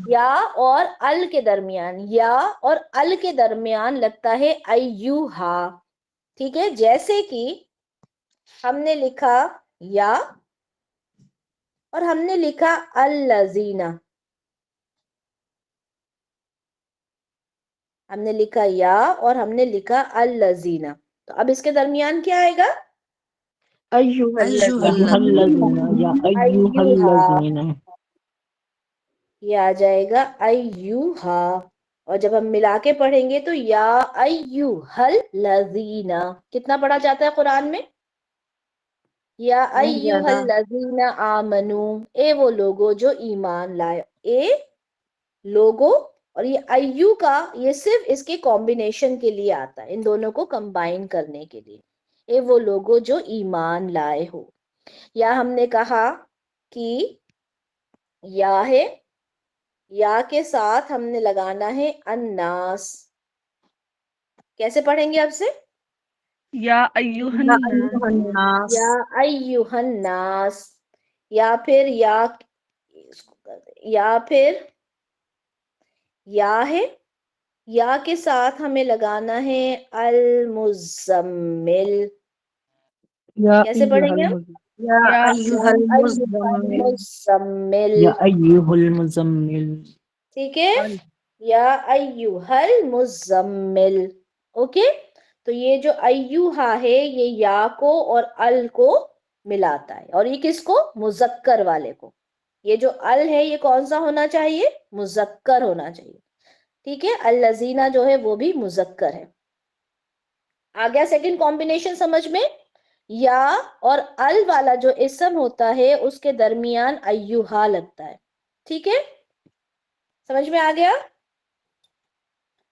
یا اور ال کے درمیان، یا اور ال کے درمیان لگتا ہے ایوہا. ٹھیک ہے، جیسے کہ ہم نے لکھا یا اور ہم نے لکھا الذین. ہم نے لکھا یا اور ہم نے لکھا الذین. تو اب اس کے درمیان کیا آئے گا؟ یہ آ جائے گا ایوہا. اور جب ہم ملا کے پڑھیں گے تو یا ایوہل لذین. کتنا پڑھا جاتا ہے قرآن میں؟ یا ایوہل لذین آمنو، اے وہ لوگوں جو ایمان لائے. اے لوگوں، اور یہ ایو کا یہ صرف اس کے کمبینیشن کے لیے آتا ہے، ان دونوں کو کمبائن کرنے کے لیے. اے وہ لوگوں جو ایمان لائے ہو. یا ہم نے کہا کہ یا ہے، یا کے ساتھ ہم نے لگانا ہے الناس. کیسے پڑھیں گے اب سے؟ یا ایوہ الناس. یا ایوہ الناس. یا پھر یا پھر یا ہے، یا کے ساتھ ہمیں لگانا ہے المزمل. کیسے پڑھیں گے ہم؟ یا ایھا المزمل. المزمل. یا ایھا المزمل. ٹھیک ہے، یا ایھا المزمل. اوکے، تو یہ جو ایھا ہے یہ یا کو اور ال کو ملاتا ہے، اور یہ کس کو؟ مذکر والے کو. یہ جو ال ہے یہ کون سا ہونا چاہیے؟ مذکر ہونا چاہیے. ٹھیک ہے، الذین جو ہے وہ بھی مذکر ہے. آ گیا سیکنڈ کمبینیشن سمجھ میں؟ یا اور ال والا جو اسم ہوتا ہے اس کے درمیان ایھا لگتا ہے. ٹھیک ہے، سمجھ میں آ گیا؟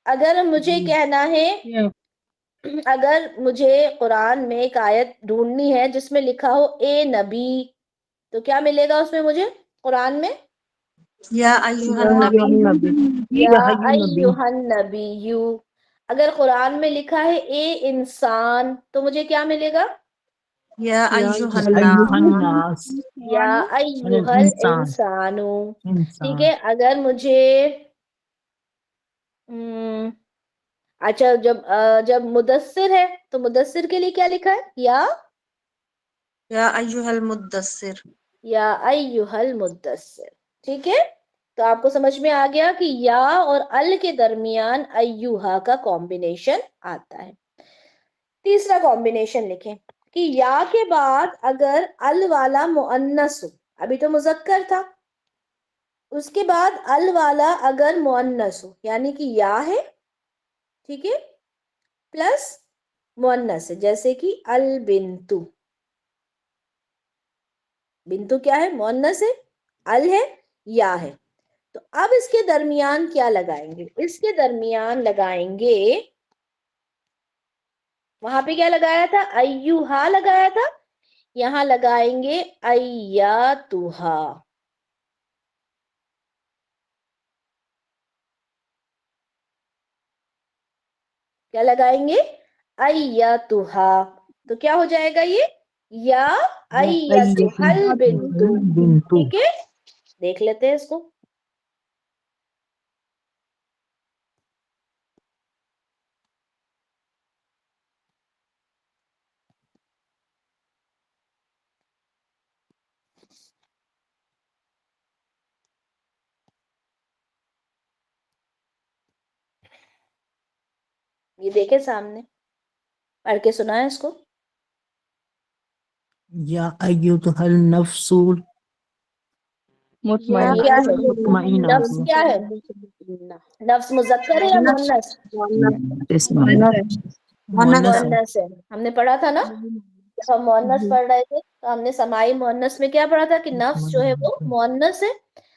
اگر مجھے کہنا ہے، اگر مجھے قرآن میں ایک آیت ڈھونڈنی ہے جس میں لکھا ہو اے نبی، تو کیا ملے گا اس میں مجھے قرآن میں؟ یا ایھا النبی. یا ایھا النبی. اگر قرآن میں لکھا ہے اے انسان تو مجھے کیا ملے گا؟ یا ایھا ایھا الناس. الناس. یا ایھا الانسان. ٹھیک ہے، اگر مجھے اچھا جب مدثر ہے تو مدثر کے لیے کیا لکھا ہے؟ یا ایھا المدثر. یا ایھا المدثر. ٹھیک ہے، تو آپ کو سمجھ میں آ گیا کہ یا اور ال کے درمیان ایھا کا کمبینیشن آتا ہے. تیسرا کمبینیشن لکھیں کہ یا کے بعد اگر ال والا مؤنث ہو، ابھی تو مذکر تھا، اس کے بعد ال والا اگر مؤنث ہو، یعنی کہ یا ہے، ٹھیک ہے، پلس مؤنث ہے، جیسے کہ البنتو. بنتو کیا ہے؟ مؤنث ہے، ال ہے، یا ہے. تو اب اس کے درمیان کیا لگائیں گے؟ اس کے درمیان لگائیں گے، وہاں پہ کیا لگایا تھا؟ ایھا لگایا تھا، یہاں لگائیں گے ایاتھا. کیا لگائیں گے؟ ایاتھا. تو کیا ہو جائے گا یہ؟ یا ایتھا البنت. ٹھیک ہے، دیکھ لیتے ہیں اس کو. یہ دیکھیں سامنے، پڑھ کے سنائیں اس کو. یا ایھا النفس مطمئنہ. کیا ہے؟ مطمئنہ. نفس کیا ہے؟ نفس مذکر ہے یا مؤنث؟ مؤنث ہے. مؤنث ہے. ہم نے پڑھا تھا نا، جب ہم مؤنث پڑھ رہے تھے تو ہم نے سماعی مؤنث میں کیا پڑھا تھا کہ نفس جو ہے وہ مؤنث ہے.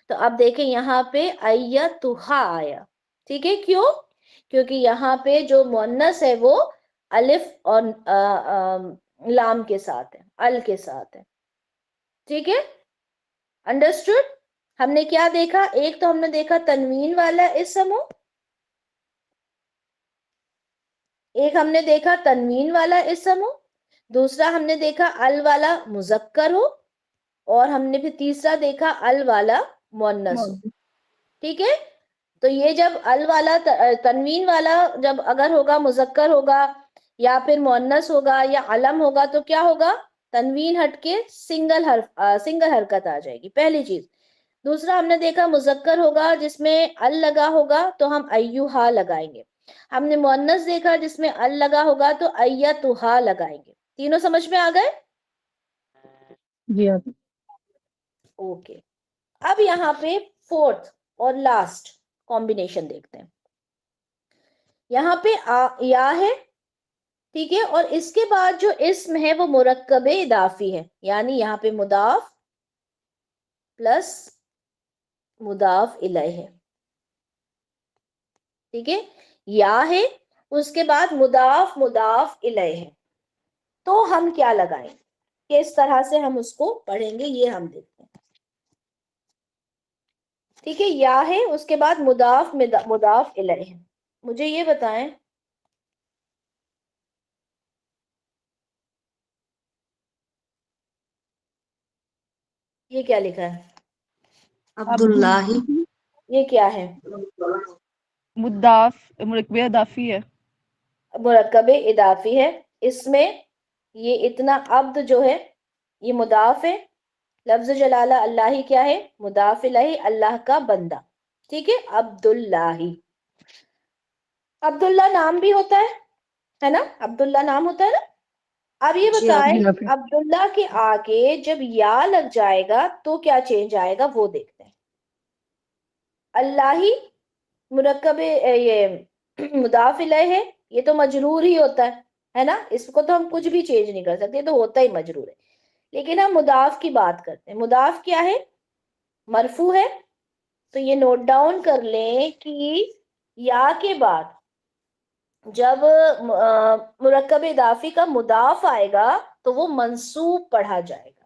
تو اب دیکھیں یہاں پہ ایتھا آیا. ٹھیک ہے، کیوں؟ کیونکہ یہاں پہ جو مؤنث ہے وہ الف اور لام کے ساتھ ہے، ال کے ساتھ ہے. ٹھیک ہے، انڈرسٹوڈ؟ ہم نے کیا دیکھا؟ ایک تو ہم نے دیکھا تنوین والا اسم ہو، ایک ہم نے دیکھا تنوین والا اسم ہو، دوسرا ہم نے دیکھا ال والا مذکر ہو، اور ہم نے پھر تیسرا دیکھا ال والا مؤنث ہو. ٹھیک ہے، تو یہ جب ال والا تنوین والا جب اگر ہوگا مذکر ہوگا یا پھر مؤنث ہوگا یا علم ہوگا تو کیا ہوگا؟ تنوین ہٹ کے سنگل حرکت آ جائے گی، پہلی چیز. دوسرا ہم نے دیکھا مذکر ہوگا جس میں ال لگا ہوگا تو ہم ایھا لگائیں گے. ہم نے مؤنث دیکھا جس میں ال لگا ہوگا تو ایتھا لگائیں گے. تینوں سمجھ میں آ گئے؟ جی اوکے، اب یہاں پہ فورتھ اور لاسٹ کمبینیشن دیکھتے ہیں. یہاں پہ یا ہے، ٹھیک ہے، اور اس کے بعد جو اسم ہے وہ مرکب اضافی ہے، یعنی یہاں پہ مضاف پلس مضاف الیہ ہے. ٹھیک ہے، یا ہے، اس کے بعد مضاف الیہ ہے. تو ہم کیا لگائیں، کس طرح سے ہم اس کو پڑھیں گے یہ ہم دیکھتے ہیں. ٹھیک ہے، یا ہے اس کے بعد مضاف مضاف الیہ ہے. مجھے یہ بتائیں یہ کیا لکھا ہے، عبداللہ یہ کیا ہے؟ مضاف مرکب اضافی ہے. مرکب اضافی ہے. اس میں یہ اتنا عبد جو ہے یہ مضاف ہے. لفظ جلالہ اللہ ہی کیا ہے؟ مضاف الیہ، اللہ کا بندہ. ٹھیک ہے، عبداللہ. عبداللہ نام بھی ہوتا ہے نا، عبداللہ نام ہوتا ہے نا. اب یہ جی آپ بتائیں عبداللہ کے آگے جب یا لگ جائے گا تو کیا چینج آئے گا وہ دیکھتے ہیں. اللہ ہی مرکب یہ مضاف الیہ ہے، یہ تو مجرور ہی ہوتا ہے نا، اس کو تو ہم کچھ بھی چینج نہیں کر سکتے، تو ہوتا ہی مجرور ہے. لیکن ہم مضاف کی بات کرتے ہیں. مضاف کیا ہے؟ مرفوع ہے. تو یہ نوٹ ڈاؤن کر لیں کہ یا کے بعد جب مرکب اضافی کا مضاف آئے گا تو وہ منصوب پڑھا جائے گا.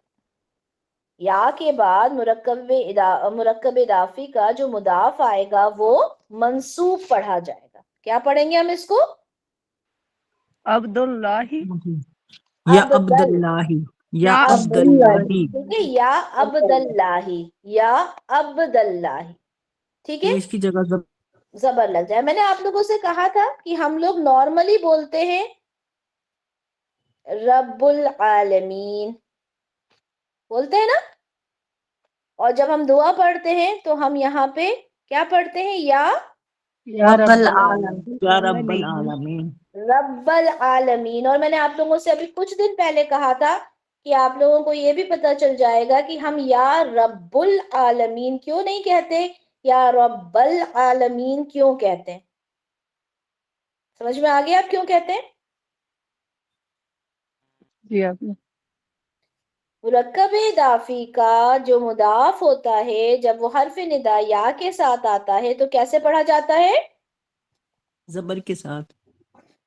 یا کے بعد مرکب اضافی کا جو مضاف آئے گا وہ منصوب پڑھا جائے گا. کیا پڑھیں گے ہم اس کو؟ عبداللہ یا عبداللہ، یا عبداللہ. عبداللہ. ٹھیک ہے، یا عبداللہ، یا عبداللہ. ٹھیک ہے، تو اس کی جگہ زبر لگ جائے. میں نے آپ لوگوں سے کہا تھا کہ ہم لوگ نارملی بولتے ہیں رب العالمین بولتے ہیں نا، اور جب ہم دعا پڑھتے ہیں تو ہم یہاں پہ کیا پڑھتے ہیں؟ یا رب العالمین. یا رب العالمین. رب العالمین. اور میں نے آپ لوگوں سے ابھی کچھ دن پہلے کہا تھا کہ آپ لوگوں کو یہ بھی پتا چل جائے گا کہ ہم یا رب العالمین کیوں نہیں کہتے، یا رب العالمین کیوں کہتے ہیں. سمجھ میں آ گیا آپ کیوں کہتے ہیں؟ جی آپ نے مرکب اضافی کا جو مضاف ہوتا ہے جب وہ حرف ندا یا کے ساتھ آتا ہے تو کیسے پڑھا جاتا ہے؟ زبر کے ساتھ.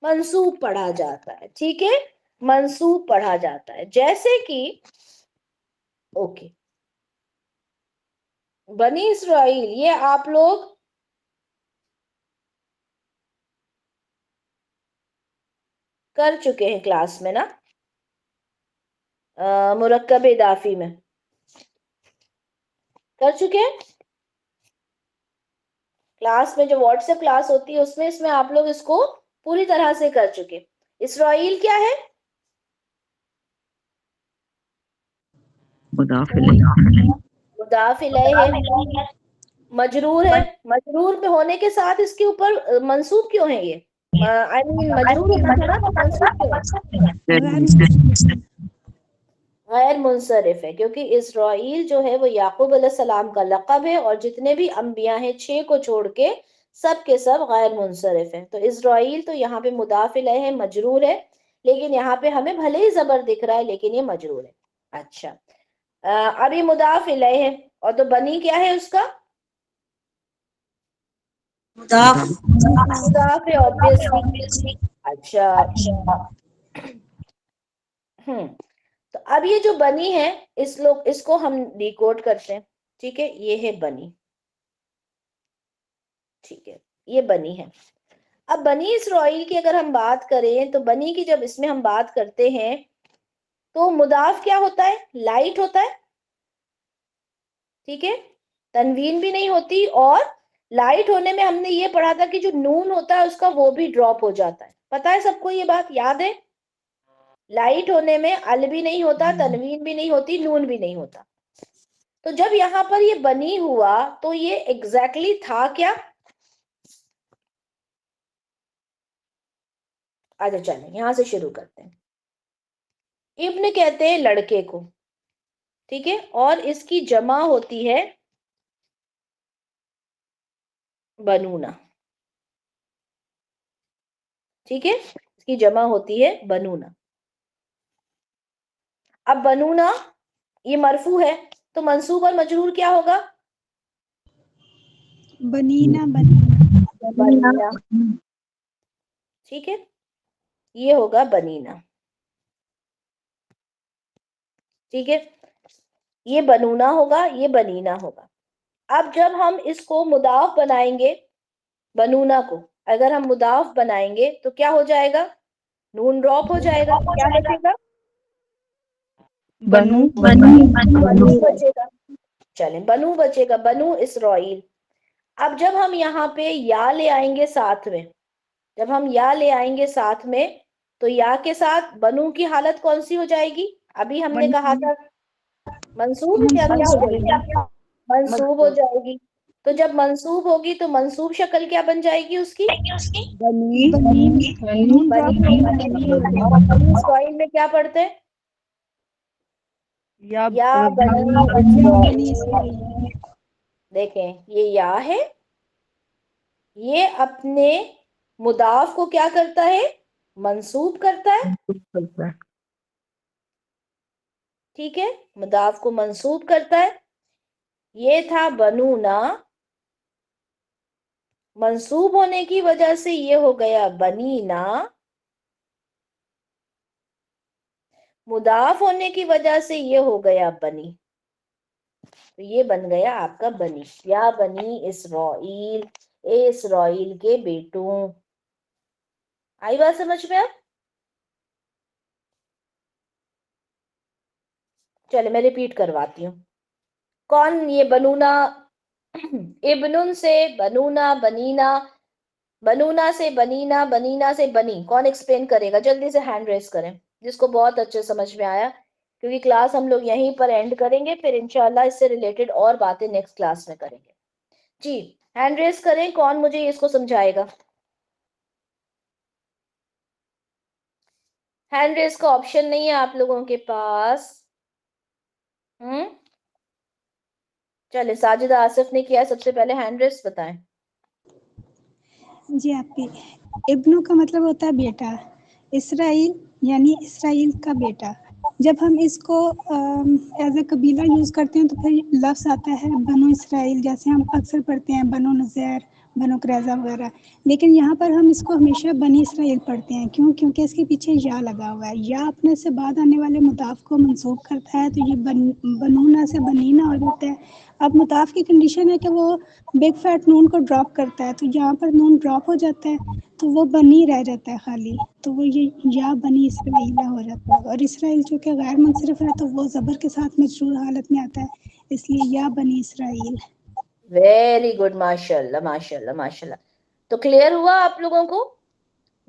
منصوب پڑھا جاتا ہے. ٹھیک ہے، منصوب پڑھا جاتا ہے. جیسے کہ اوکے بنی اسرائیل، یہ آپ لوگ کر چکے ہیں کلاس میں نا، مرکب اضافی میں کر چکے ہیں. کلاس میں جو واٹس ایپ کلاس ہوتی ہے اس میں آپ لوگ اس کو پوری طرح سے کر چکے. اسرائیل کیا ہے؟ مضاف الیہ. مضاف الیہ ہے، مجرور ہے. مجرور پہ ہونے کے ساتھ اس کے اوپر منصوب کیوں ہے؟ یہ مجرور ہونا تھا نا، تو منصوب کیوں ہے؟ غیر منصرف ہے، کیونکہ اسرائیل جو ہے وہ یعقوب علیہ السلام کا لقب ہے، اور جتنے بھی انبیاء ہیں 6 کو چھوڑ کے سب غیر منصرف ہیں. تو اسرائیل تو یہاں پہ مضاف الیہ ہے، مجرور ہے، لیکن یہاں پہ ہمیں بھلے ہی زبر دکھ رہا ہے لیکن یہ مجرور ہے. اچھا اب یہ مضاف الیہ ہے، اور تو بنی کیا ہے اس کا؟ مضاف ہے obviously. اچھا تو اب یہ جو بنی ہے اس کو ہم ڈیکوڈ کرتے ہیں. ٹھیک ہے، یہ ہے بنی. ٹھیک ہے، یہ بنی ہے. اب بنی اسرائیل کی اگر ہم بات کریں تو بنی کی جب اس میں ہم بات کرتے ہیں تو مضاف کیا ہوتا ہے؟ لائٹ ہوتا ہے. ٹھیک ہے، تنوین بھی نہیں ہوتی، اور لائٹ ہونے میں ہم نے یہ پڑھا تھا کہ جو نون ہوتا ہے اس کا وہ بھی ڈراپ ہو جاتا ہے. پتا ہے سب کو یہ بات یاد ہے؟ لائٹ ہونے میں ال بھی نہیں ہوتا، تنوین بھی نہیں ہوتی، نون بھی نہیں ہوتا. تو جب یہاں پر یہ بنی ہوا تو یہ ایگزیکٹلی تھا کیا؟ آجا چلیں یہاں سے شروع کرتے ہیں. ابن کہتے ہیں لڑکے کو، ٹھیک ہے، اور اس کی جمع ہوتی ہے بنونا. ٹھیک ہے، اس کی جمع ہوتی ہے بنونا. اب بنونا یہ مرفوع ہے تو منصوب اور مجرور کیا ہوگا؟ بنینا بنینا. ٹھیک ہے، یہ ہوگا بنینا. ٹھیک ہے، یہ بنونا ہوگا، یہ بنینا ہوگا. اب جب ہم اس کو مضاف بنائیں گے، بنونا کو اگر ہم مضاف بنائیں گے تو کیا ہو جائے گا؟ نون ڈراپ ہو جائے گا. کیا بچے گا؟ بنو بنو بچے گا. چلیں بنو بچے گا، بنو اسرائیل. اب جب ہم یہاں پہ یا لے آئیں گے ساتھ میں، جب ہم یا لے آئیں گے ساتھ میں تو یا کے ساتھ بنو کی حالت کون سی ہو جائے گی؟ ابھی ہم نے کہا تھا منصوب، یا کیا ہو جائے گی؟ منصوب ہو جائے گی. تو جب منصوب ہوگی تو منصوب شکل کیا بن جائے گی اس کی؟ بنی بنی. اور بنی اسرائیل میں کیا پڑھتے ہیں؟ یا بنی اسرائیل. دیکھیں یہ یا ہے، یہ اپنے مضاف کو کیا کرتا ہے؟ منصوب کرتا ہے. ٹھیک ہے، مضاف کو منصوب کرتا ہے. یہ تھا بنونا، منصوب ہونے کی وجہ سے یہ ہو گیا بنینا، مضاف ہونے کی وجہ سے یہ ہو گیا بنی. تو یہ بن گیا آپ کا بنی. یا بنی اسرائیل، اے اسرائیل کے بیٹوں. آئی بات سمجھ میں؟ اب چلے میں ریپیٹ کرواتی ہوں. کون یہ بنونا، ابن سے بنونا، بنینا، بنونا سے بنینا، بنینا سے بنی. کون ایکسپلین کرے گا؟ جلدی سے ہینڈ ریز کریں جس کو بہت اچھے سمجھ میں آیا، کیونکہ کلاس ہم لوگ یہیں پر اینڈ کریں گے، پھر انشاءاللہ اس سے ریلیٹڈ اور باتیں نیکسٹ کلاس میں کریں گے. جی ہینڈ ریز کریں کون مجھے اس کو سمجھائے گا. ہینڈ ریز کا آپشن نہیں ہے آپ لوگوں کے پاس. چلے ساجدہ آصف نے کیا سب سے پہلے، ہینڈ ریز بتائیں. جی آپ کی ابنو کا مطلب ہوتا ہے بیٹا، اسرائیل یعنی اسرائیل کا بیٹا. جب ہم اس کو ایز اے قبیلہ یوز کرتے ہیں تو پھر لفظ آتا ہے بنو اسرائیل، جیسے ہم اکثر پڑھتے ہیں بنو نذیر، بنو قریظہ وغیرہ. لیکن یہاں پر ہم اس کو ہمیشہ بنی اسرائیل پڑھتے ہیں. کیوں؟ کیونکہ اس کے پیچھے یا لگا ہوا ہے. یا اپنے سے بعد آنے والے مضاف کو منسوب کرتا ہے تو یہ بنونا سے بنینا ہو جاتا ہے. اب مضاف کی کنڈیشن ہے کہ وہ بگ فیٹ نون کو ڈراپ کرتا ہے، تو یہاں پر نون ڈراپ ہو جاتا ہے تو وہ بنی رہ جاتا ہے خالی، تو وہ یہ یا بنی اسرائیل ہو جاتا ہے. اور اسرائیل چونکہ غیر منصرف ہے تو وہ زبر کے ساتھ مجرور حالت میں آتا ہے، اس لیے یا بنی اسرائیل. ویری گڈ، ماشاء اللہ ماشاء اللہ ماشاء اللہ. تو کلیئر ہوا آپ لوگوں کو؟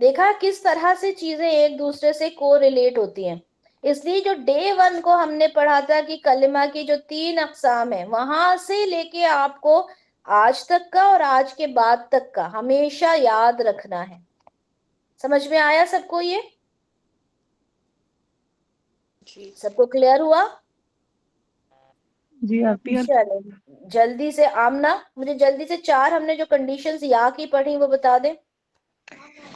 دیکھا کس طرح سے چیزیں ایک دوسرے سے کو ریلیٹ ہوتی ہیں. اس لیے جو ڈے 1 کو ہم نے پڑھا تھا کہ کلمہ کی جو 3 اقسام ہیں، وہاں سے لے کے آپ کو آج تک کا اور آج کے بعد تک کا ہمیشہ یاد رکھنا ہے. سمجھ میں آیا سب کو؟ یہ سب کو کلیئر ہوا؟ جی آپ ہی. چلیں جلدی سے آمنہ مجھے جلدی سے 4 ہم نے جو کنڈیشنز یا کی پڑھی وہ بتا دیں.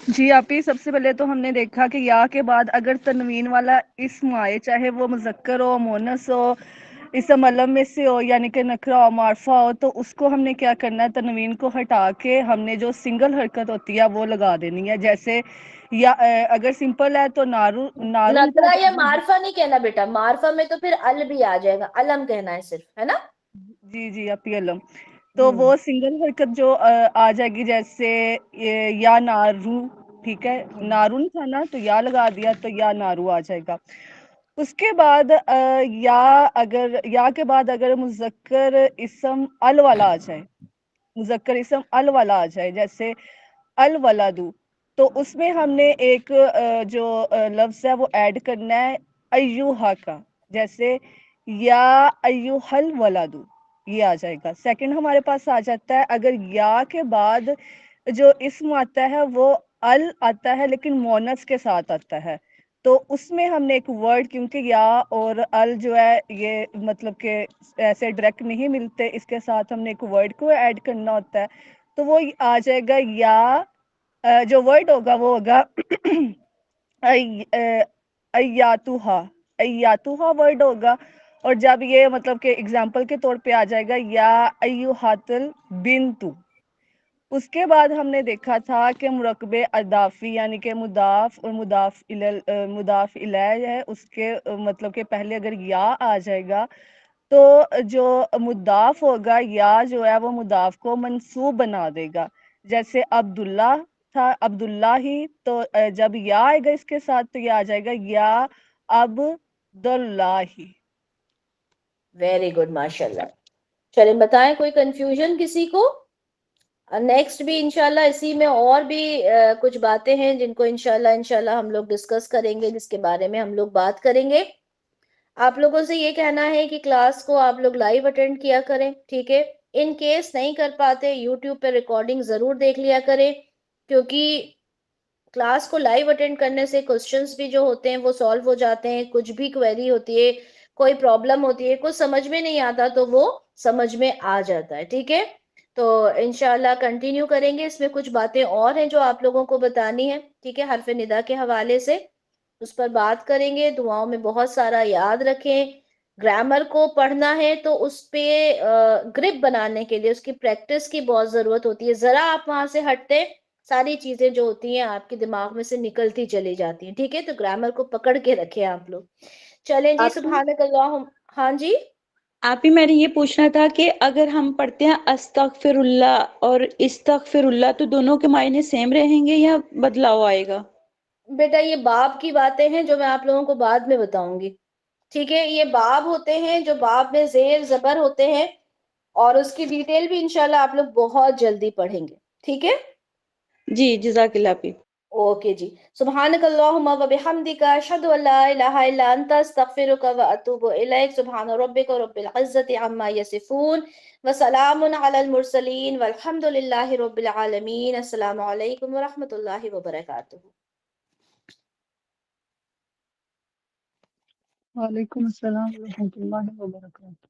جی آپ ہی، سب سے پہلے تو ہم نے دیکھا کہ یا کے بعد اگر تنوین والا اسم آئے، چاہے وہ مذکر ہو، مونس ہو، اسم علم میں سے ہو، یعنی کہ نکرہ ہو، معرفہ ہو، تو اس کو ہم نے کیا کرنا ہے؟ تنوین کو ہٹا کے ہم نے جو سنگل حرکت ہوتی ہے وہ لگا دینی ہے. جیسے یا اگر سمپل ہے تو نارون نکرہ یا معرفہ نہیں کہنا بیٹا، معرفہ میں تو پھر ال بھی آ جائے گا، علم کہنا ہے صرف، ہے نا؟ جی جی آپ ہی علم. تو وہ سنگل حرکت جو آ جائے گی، جیسے یا نارو، ٹھیک ہے، نارو نہیں تھا نا تو یا لگا دیا تو یا نارو آ جائے گا. اس کے بعد یا کے بعد اگر مذکر اسم ال والا آ جائے، مذکر اسم ال والا آ جائے، جیسے الولدو، تو اس میں ہم نے ایک جو لفظ ہے وہ ایڈ کرنا ہے ایوہا کا. جیسے یا ایوہا الولدو، یہ آ جائے گا. سیکنڈ ہمارے پاس آ جاتا ہے اگر یا کے بعد جو اسم آتا ہے وہ ال آتا ہے لیکن مونس کے ساتھ آتا ہے، تو اس میں ہم نے ایک ورڈ، کیونکہ یا اور ال جو ہے یہ مطلب کہ ایسے ڈائریکٹ نہیں ملتے، اس کے ساتھ ہم نے ایک ورڈ کو ایڈ کرنا ہوتا ہے. تو وہ آ جائے گا یا جو ورڈ ہوگا وہ ہوگا ایاتوہا، ایاتوہا ورڈ ہوگا. اور جب یہ مطلب کہ اگزامپل کے طور پہ آ جائے گا یا ایوہات البنتو، اس کے بعد ہم نے دیکھا تھا کہ مرکب اضافی یعنی کہ مضاف اور مضاف الیہ ہے، اس کے مطلب کہ پہلے اگر یا آ جائے گا تو جو مضاف ہوگا یا جو ہے وہ مضاف کو منصوب بنا دے گا. جیسے عبداللہ تھا، عبداللہ ہی، تو جب یا آئے گا اس کے ساتھ تو یہ آ جائے گا یا عبداللہ ہی. ویری گڈ، ماشاء اللہ. چلیں بتائیں کوئی کنفیوژن کسی کو؟ نیکسٹ بھی انشاءاللہ اسی میں اور بھی کچھ باتیں ہیں جن کو انشاءاللہ ہم لوگ ڈسکس کریں گے، جس کے بارے میں ہم لوگ بات کریں گے. آپ لوگوں سے یہ کہنا ہے کہ کلاس کو آپ لوگ لائیو اٹینڈ کیا کریں، ٹھیک ہے؟ ان کیس نہیں کر پاتے یوٹیوب پہ ریکارڈنگ ضرور دیکھ لیا کریں، کیونکہ کلاس کو لائیو اٹینڈ کرنے سے کوسچنز بھی جو ہوتے ہیں وہ سالو ہو جاتے ہیں. کچھ بھی کویری ہوتی ہے، کوئی پرابلم ہوتی ہے، کچھ سمجھ میں نہیں آتا تو وہ سمجھ میں آ جاتا ہے، ٹھیک ہے؟ تو انشاءاللہ کنٹینیو کریں گے. اس میں کچھ باتیں اور ہیں جو آپ لوگوں کو بتانی ہے، ٹھیک ہے؟ حرف ندا کے حوالے سے اس پر بات کریں گے. دعاؤں میں بہت سارا یاد رکھیں. گرامر کو پڑھنا ہے تو اس پہ گرپ بنانے کے لیے اس کی پریکٹس کی بہت ضرورت ہوتی ہے. ذرا آپ وہاں سے ہٹتے ساری چیزیں جو ہوتی ہیں آپ کے دماغ میں سے نکلتی چلی جاتی ہیں، ٹھیک ہے؟ تو گرامر کو پکڑ کے رکھیں آپ لوگ. چلیں جی، سبحانک اللہم. ہاں جی، آپ ہی میں نے یہ پوچھنا تھا کہ اگر ہم پڑھتے ہیں استغفر اللہ اور استغفر اللہ تو دونوں کے معنی سیم رہیں گے یا بدلاؤ آئے گا؟ بیٹا یہ باب کی باتیں ہیں جو میں آپ لوگوں کو بعد میں بتاؤں گی، ٹھیک ہے؟ یہ باب ہوتے ہیں جو باب میں زیر زبر ہوتے ہیں، اور اس کی ڈیٹیل بھی انشاءاللہ آپ لوگ بہت جلدی پڑھیں گے، ٹھیک ہے؟ جی جزاک اللہ آپ. اوکے جی. سبحانک اللہم و بحمدک، اشہد ان لا الہ الا انت، استغفرک و اتوب الیک. سبحان ربک رب العزت عما یصفون وسلام علی المرسلین والحمد للہ رب العالمین. السلام علیکم ورحمۃ اللہ وبرکاتہ. وعلیکم السلام ورحمۃ اللہ وبرکاتہ.